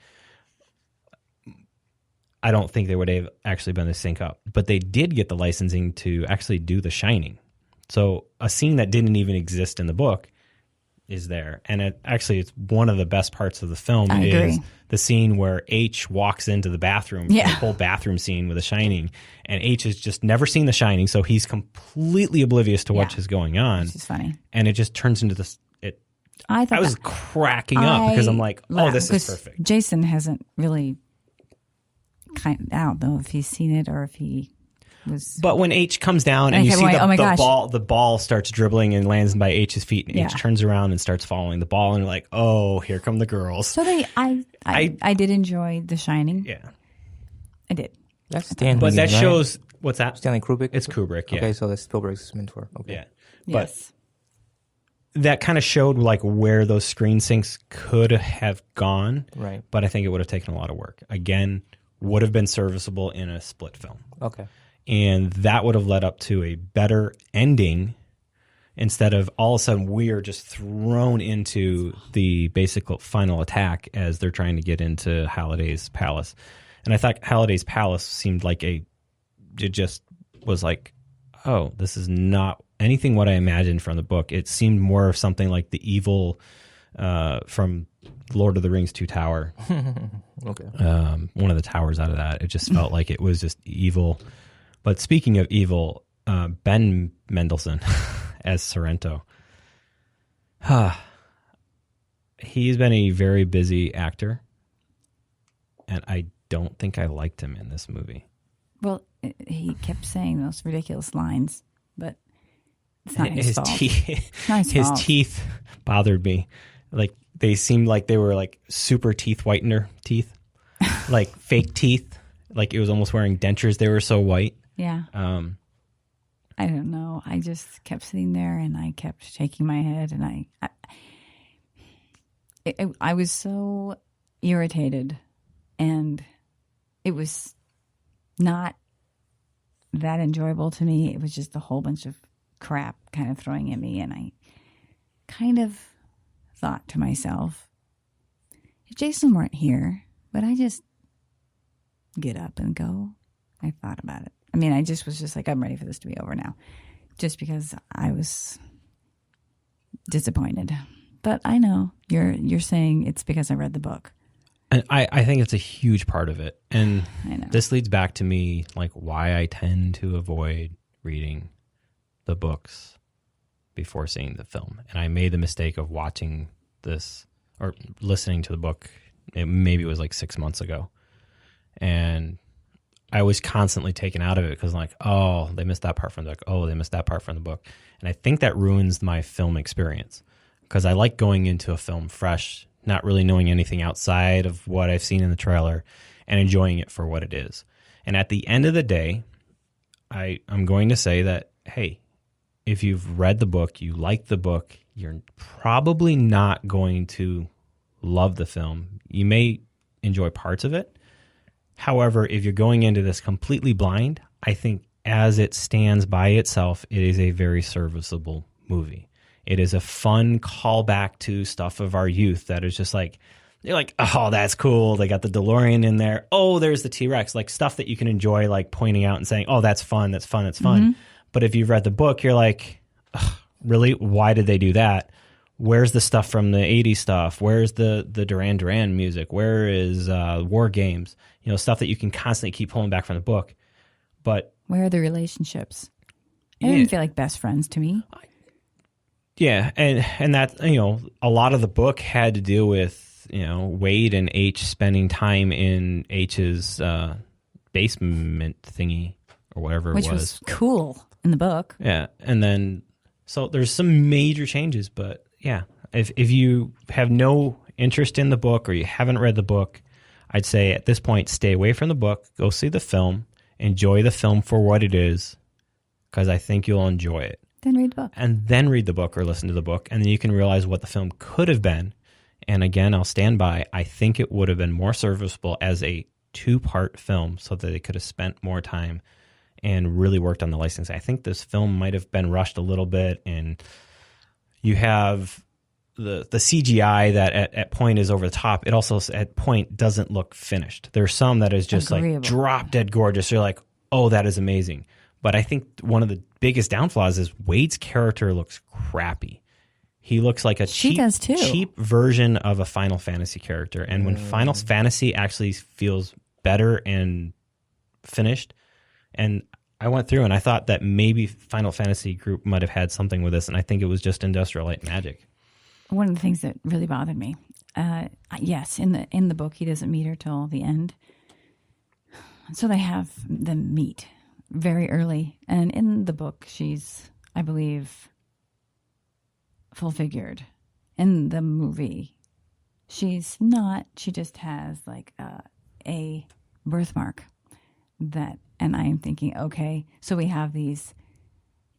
I don't think they would have actually been to sync up, but they did get the licensing to actually do The Shining. So a scene that didn't even exist in the book is there. And it's one of the best parts of the film is the scene where H walks into the bathroom, the whole bathroom scene with The Shining. And H has just never seen The Shining, so he's completely oblivious to what is going on. Which is funny. And it just turns into this. I was cracking up because I'm like, this is perfect. Jason hasn't really, I don't know if he's seen it or if he was. But when H comes down and you see the ball starts dribbling and lands by H's feet, and H turns around and starts following the ball, and you're like, oh, here come the girls. So I did enjoy The Shining. Yeah, I did. That's Stanley. But that shows what's that? Stanley Kubrick. It's Kubrick. Yeah. Okay, so that's Spielberg's mentor. Okay. Yeah. But that kind of showed like where those screen syncs could have gone. Right. But I think it would have taken a lot of work. Again, would have been serviceable in a split film. Okay. And that would have led up to a better ending instead of all of a sudden we are just thrown into the basic final attack as they're trying to get into Halliday's palace. And I thought Halliday's palace seemed like it just was like, oh, this is not anything what I imagined from the book. It seemed more of something like the evil from Lord of the Rings 2 Tower. Okay. One of the towers out of that. It just felt like it was just evil. But speaking of evil, Ben Mendelsohn as Sorrento. He's been a very busy actor, and I don't think I liked him in this movie. Well, he kept saying those ridiculous lines, but it's not his fault. His teeth bothered me. Like, they seemed like they were like super teeth whitener teeth, like fake teeth. Like it was almost wearing dentures. They were so white. Yeah. I don't know. I just kept sitting there and I kept shaking my head, and I was so irritated, and it was not that enjoyable to me. It was just a whole bunch of crap kind of throwing at me, and I kind of thought to myself, if Jason weren't here, would I just get up and go? I thought about it. I mean, I just was just like, I'm ready for this to be over now, just because I was disappointed. But I know you're saying it's because I read the book. And I think it's a huge part of it. And I know. This leads back to me, like, why I tend to avoid reading the books before seeing the film. And I made the mistake of watching this or listening to the book. Maybe it was like 6 months ago. And I was constantly taken out of it because I'm like, oh, they missed that part from the book. Oh, they missed that part from the book. And I think that ruins my film experience because I like going into a film fresh, not really knowing anything outside of what I've seen in the trailer and enjoying it for what it is. And at the end of the day, I'm going to say that, hey, if you've read the book, you like the book, you're probably not going to love the film. You may enjoy parts of it. However, if you're going into this completely blind, I think as it stands by itself, it is a very serviceable movie. It is a fun callback to stuff of our youth that is just like, you're like, oh, that's cool. They got the DeLorean in there. Oh, there's the T-Rex. Like stuff that you can enjoy, like pointing out and saying, oh, that's fun. That's fun. That's fun. Mm-hmm. But if you've read the book, you're like, really? Why did they do that? Where's the stuff from the 80s stuff? Where's the Duran Duran music? Where is War Games? You know, stuff that you can constantly keep pulling back from the book. But where are the relationships? They didn't feel like best friends to me. Yeah, and that, you know, a lot of the book had to deal with, you know, Wade and H spending time in H's basement thingy or whatever it was. Which was cool in the book. Yeah, and then, so there's some major changes, but yeah, if you have no interest in the book or you haven't read the book, I'd say at this point, stay away from the book, go see the film, enjoy the film for what it is, because I think you'll enjoy it. Then read the book. And then read the book or listen to the book, and then you can realize what the film could have been. And again, I'll stand by, I think it would have been more serviceable as a 2-part film so that they could have spent more time and really worked on the licensing. I think this film might have been rushed a little bit, and you have the CGI that at point is over the top. It also at point doesn't look finished. There's some that is just like drop dead gorgeous. You're like, oh, that is amazing. But I think one of the biggest downfalls is Wade's character looks crappy. He looks like a cheap version of a Final Fantasy character. And when Final Fantasy actually feels better and finished, and I went through and I thought that maybe Final Fantasy group might have had something with this, and I think it was just Industrial Light and Magic. One of the things that really bothered me, yes, in the book he doesn't meet her till the end, so they have them meet very early, and in the book she's, I believe, full-figured. In the movie, she's not. She just has like a birthmark that, and I'm thinking, okay, so we have these,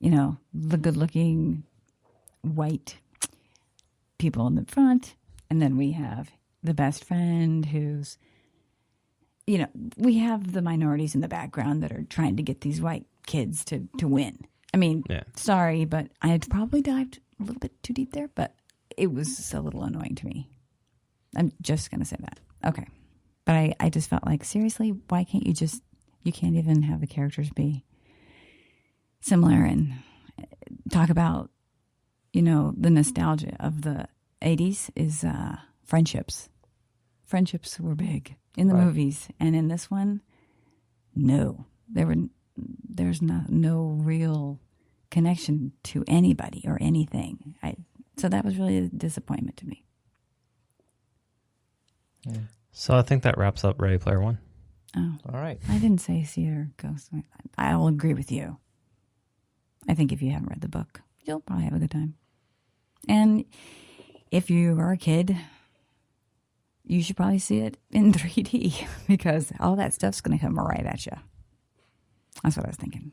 you know, the good-looking white people in the front, and then we have the best friend who's you know, we have the minorities in the background that are trying to get these white kids to win. I mean, sorry, but I had probably dived a little bit too deep there, but it was a little annoying to me. I'm just going to say that. Okay. But I just felt like, seriously, why can't you can't even have the characters be similar and talk about, you know, the nostalgia of the 80s is friendships. Friendships were big in the movies. And in this one, no. There's no real connection to anybody or anything. So that was really a disappointment to me. Yeah. So I think that wraps up Ready Player One. Oh. All right. I didn't say see it or go. So I will agree with you. I think if you haven't read the book, you'll probably have a good time. And if you are a kid, you should probably see it in 3D because all that stuff's going to come right at you. That's what I was thinking.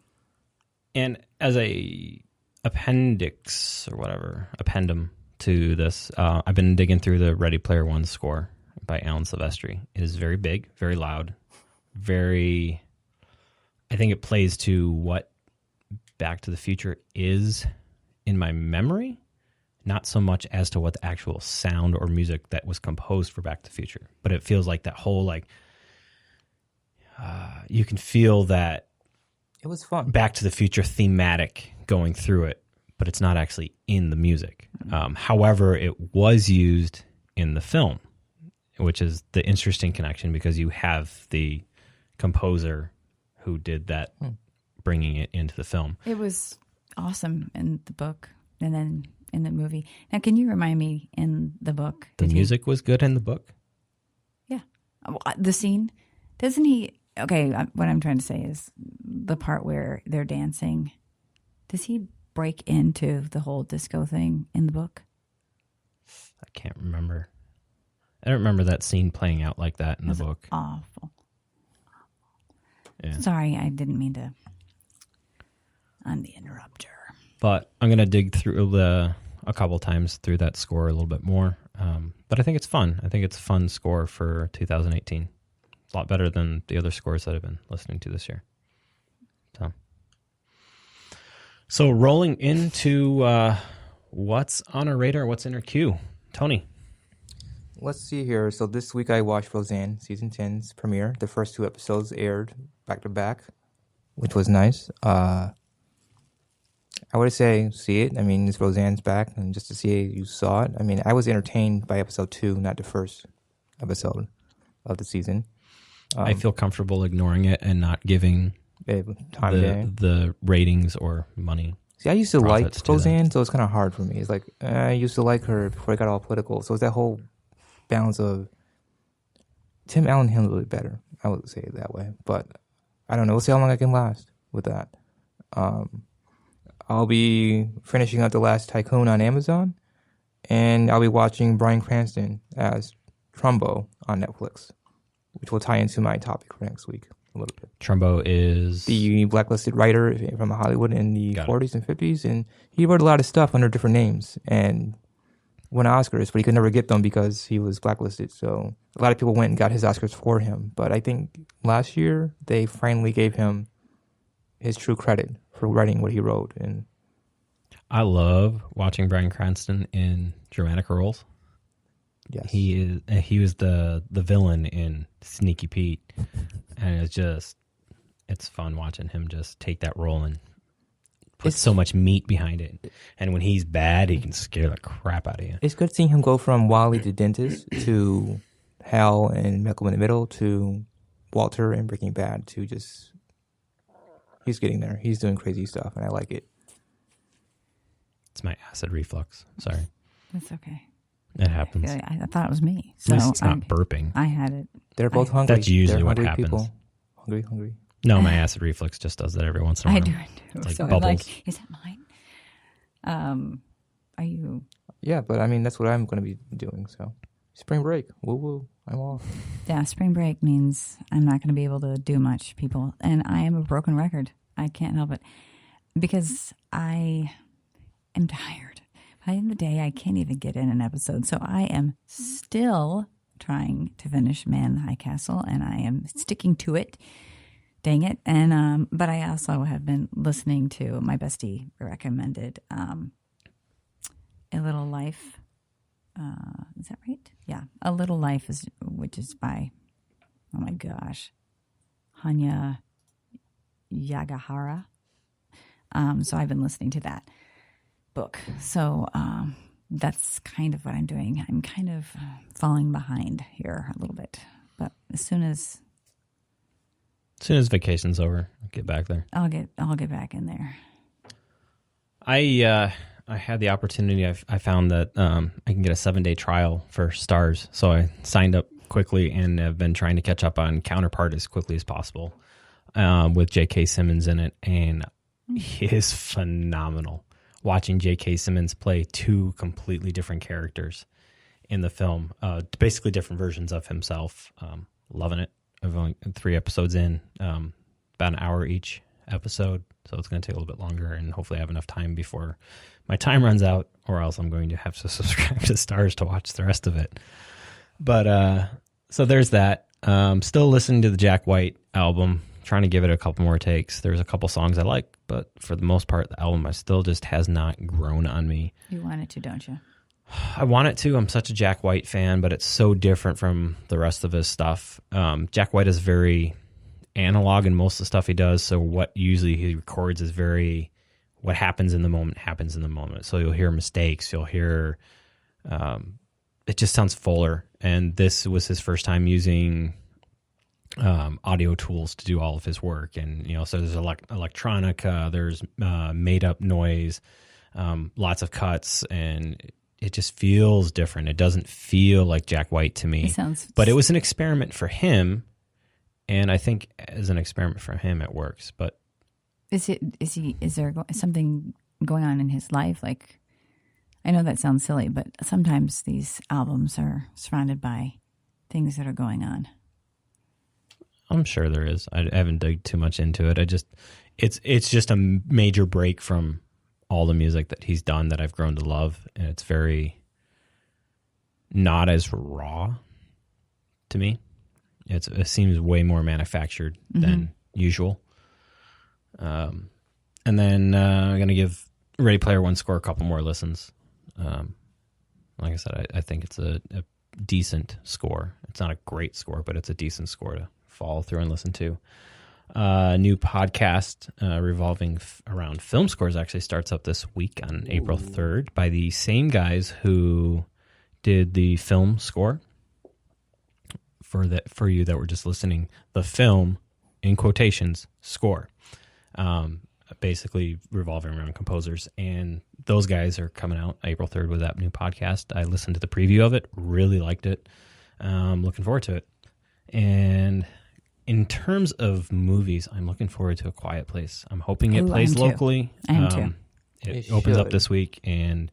And as a appendix or whatever, appendum to this, I've been digging through the Ready Player One score by Alan Silvestri. It is very big, very loud, I think it plays to what Back to the Future is in my memory, not so much as to what the actual sound or music that was composed for Back to the Future. But it feels like that whole, you can feel that it was fun. Back to the Future thematic going through it, but it's not actually in the music. However, it was used in the film, which is the interesting connection because you have the composer who did that, bringing it into the film. It was awesome in the book and then in the movie. Now, can you remind me in the book? The music was good in the book? Yeah. The scene, doesn't he... Okay, what I'm trying to say is the part where they're dancing, does he break into the whole disco thing in the book? I can't remember. I don't remember that scene playing out like that in the book. Awful. Yeah. Sorry, I didn't mean to. I'm the interrupter. But I'm going to dig through a couple times through that score a little bit more. But I think it's fun. I think it's a fun score for 2018. It's a lot better than the other scores that I've been listening to this year. So rolling into what's on our radar, what's in our queue. Tony. Let's see here. So this week I watched Roseanne Season 10's premiere. The first 2 episodes aired back to back, which was nice. I would say see it. I mean, it's Roseanne's back, and just to see it, you saw it. I mean, I was entertained by episode 2, not the first episode of the season. I feel comfortable ignoring it and not giving the ratings or money. See, I used to like Roseanne, so it's kind of hard for me. It's like, I used to like her before I got all political. So it's that whole balance of Tim Allen handled it better. I would say it that way. But I don't know. We'll see how long I can last with that. I'll be finishing up The Last Tycoon on Amazon, and I'll be watching Bryan Cranston as Trumbo on Netflix, which will tie into my topic for next week a little bit. Trumbo is the blacklisted writer from Hollywood in the 40s and 50s, and he wrote a lot of stuff under different names and won Oscars, but he could never get them because he was blacklisted. So a lot of people went and got his Oscars for him. But I think last year they finally gave him his true credit for writing what he wrote. And I love watching Bryan Cranston in dramatic roles. Yes, he was the villain in Sneaky Pete, and it's fun watching him just take that role and put so much meat behind it. And when he's bad, he can scare the crap out of you. It's good seeing him go from Wally the dentist to Hal and Malcolm in the Middle to Walter and Breaking Bad to just he's getting there. He's doing crazy stuff, and I like it. It's my acid reflux. Sorry. That's okay. It happens. I thought it was me. So it's not burping. I had it. They're both hungry. That's usually what happens. People. Hungry. No, my acid reflux just does that every once in a while. I do. It's like so bubbles. I'm like, is that mine? Are you? Yeah, but I mean, that's what I'm going to be doing. So, spring break. Woo. I'm off. Yeah, spring break means I'm not going to be able to do much, people. And I am a broken record. I can't help it. Because I am tired. By the end of the day, I can't even get in an episode. So I am still trying to finish Man in the High Castle, and I am sticking to it. Dang it. And but I also have been listening to my bestie recommended A Little Life. Is that right? Yeah. A Little Life which is by, oh my gosh, Hanya Yanagihara. So I've been listening to that book. So that's kind of what I'm doing. I'm kind of falling behind here a little bit, but as soon as vacation's over, I'll get back there. I'll get back in there. I had the opportunity. I found that I can get a 7-day trial for Stars, so I signed up quickly and have been trying to catch up on Counterpart as quickly as possible, with J.K. Simmons in it, and he is phenomenal. Watching J.K. Simmons play two completely different characters in the film, basically different versions of himself. Loving it. I've only 3 episodes in, about an hour each episode, so it's going to take a little bit longer, and hopefully I have enough time before my time runs out, or else I'm going to have to subscribe to Stars to watch the rest of it. But so there's that. Still listening to the Jack White album, trying to give it a couple more takes. There's a couple songs I like, but for the most part, the album still just has not grown on me. You want it to, don't you? I want it to. I'm such a Jack White fan, but it's so different from the rest of his stuff. Jack White is very analog in most of the stuff he does, so what usually he records is very, what happens in the moment happens in the moment. So you'll hear mistakes, you'll hear, it just sounds fuller, and this was his first time using audio tools to do all of his work. And, so there's electronica, there's made up noise, lots of cuts, and it just feels different. It doesn't feel like Jack White to me. But it was an experiment for him, and I think as an experiment for him, it works. But is there something going on in his life? Like, I know that sounds silly, but sometimes these albums are surrounded by things that are going on. I'm sure there is. I haven't dug too much into it. It's just a major break from all the music that he's done that I've grown to love, and it's very not as raw to me. It seems way more manufactured than usual. And then I'm going to give Ready Player One score a couple more listens. Like I said, I think it's a decent score. It's not a great score, but it's a decent score to follow through and listen to. New podcast revolving around film scores actually starts up this week on April 3rd by the same guys who did the film score for you that were just listening. The film, in quotations, score, basically revolving around composers, and those guys are coming out April 3rd with that new podcast. I listened to the preview of it, really liked it. Looking forward to it. And in terms of movies, I'm looking forward to A Quiet Place. I'm hoping it plays locally. I am too. It opens up this week, and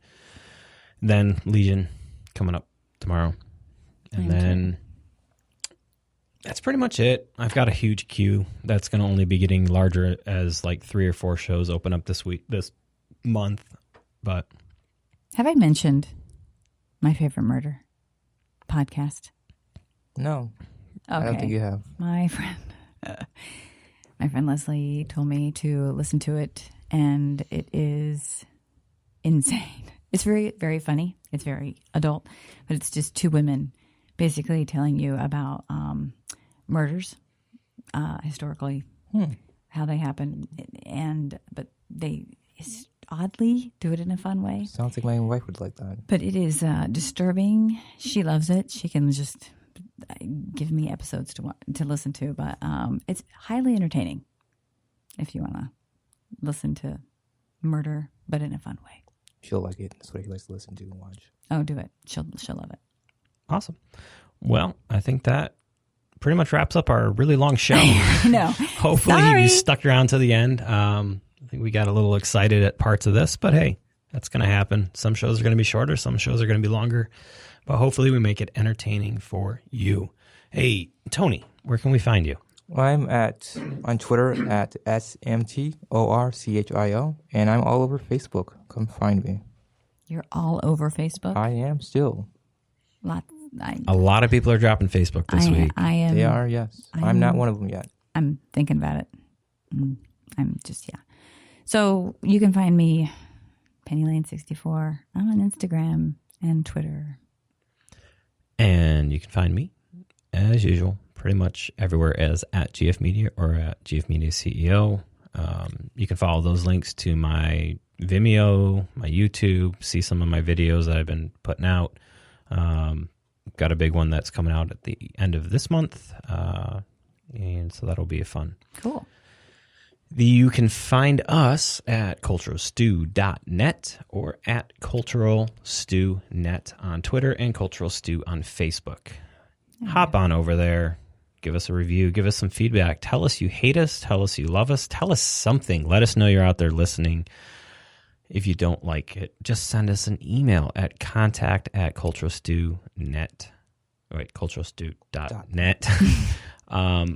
then Legion coming up tomorrow. And then that's pretty much it. I've got a huge queue that's going to only be getting larger as like 3 or 4 shows open up this month. But have I mentioned my favorite murder podcast? No. Okay. I don't think you have. My friend Leslie told me to listen to it, and it is insane. It's very, very funny. It's very adult, but it's just 2 women basically telling you about murders, historically, how they happen, but they oddly do it in a fun way. Sounds like my wife would like that. But it is disturbing. She loves it. She can just give me episodes to listen to, but it's highly entertaining if you want to listen to murder, but in a fun way. She'll like it. That's what he likes to listen to and watch. Oh, do it. She'll love it. Awesome. Well, I think that pretty much wraps up our really long show. No. Hopefully you stuck around to the end. I think we got a little excited at parts of this, but hey, that's going to happen. Some shows are going to be shorter. Some shows are going to be longer. But hopefully we make it entertaining for you. Hey, Tony, where can we find you? Well, I'm on Twitter at SMTORCHIO, and I'm all over Facebook. Come find me. You're all over Facebook? I am still. A lot of people are dropping Facebook this week. I am. They are, yes. I'm not one of them yet. I'm thinking about it. I'm just, yeah. So you can find me, PennyLane64. I'm on Instagram and Twitter. And you can find me, as usual, pretty much everywhere as at GFMedia or at GFMedia CEO. You can follow those links to my Vimeo, my YouTube, see some of my videos that I've been putting out. Got a big one that's coming out at the end of this month, and so that'll be fun. Cool. You can find us at culturalstew.net or at culturalstewnet on Twitter and Cultural Stew on Facebook. Hop on over there. Give us a review. Give us some feedback. Tell us you hate us. Tell us you love us. Tell us something. Let us know you're out there listening. If you don't like it, just send us an email at contact@culturalstew.net. Wait, culturalstew.net.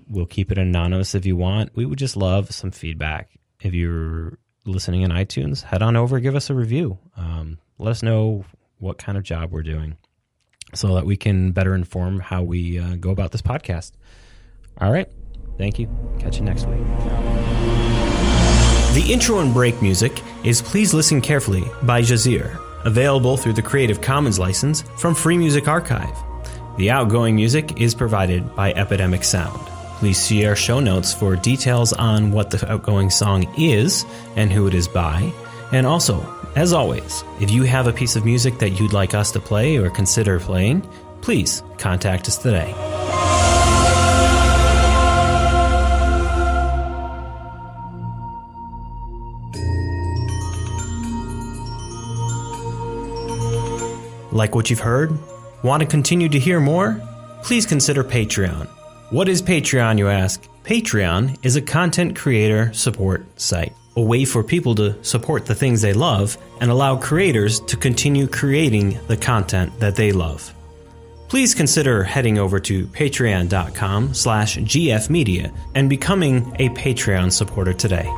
We'll keep it anonymous if you want. We would just love some feedback. If you're listening in iTunes, head on over, give us a review. Let us know what kind of job we're doing so that we can better inform how we go about this podcast. All right. Thank you. Catch you next week. The intro and break music is Please Listen Carefully by Jazir, available through the Creative Commons license from Free Music Archive. The outgoing music is provided by Epidemic Sound. Please see our show notes for details on what the outgoing song is and who it is by. And also, as always, if you have a piece of music that you'd like us to play or consider playing, please contact us today. Like what you've heard? Want to continue to hear more? Please consider Patreon. What is Patreon, you ask? Patreon is a content creator support site, a way for people to support the things they love and allow creators to continue creating the content that they love. Please consider heading over to patreon.com/GFMedia and becoming a Patreon supporter today.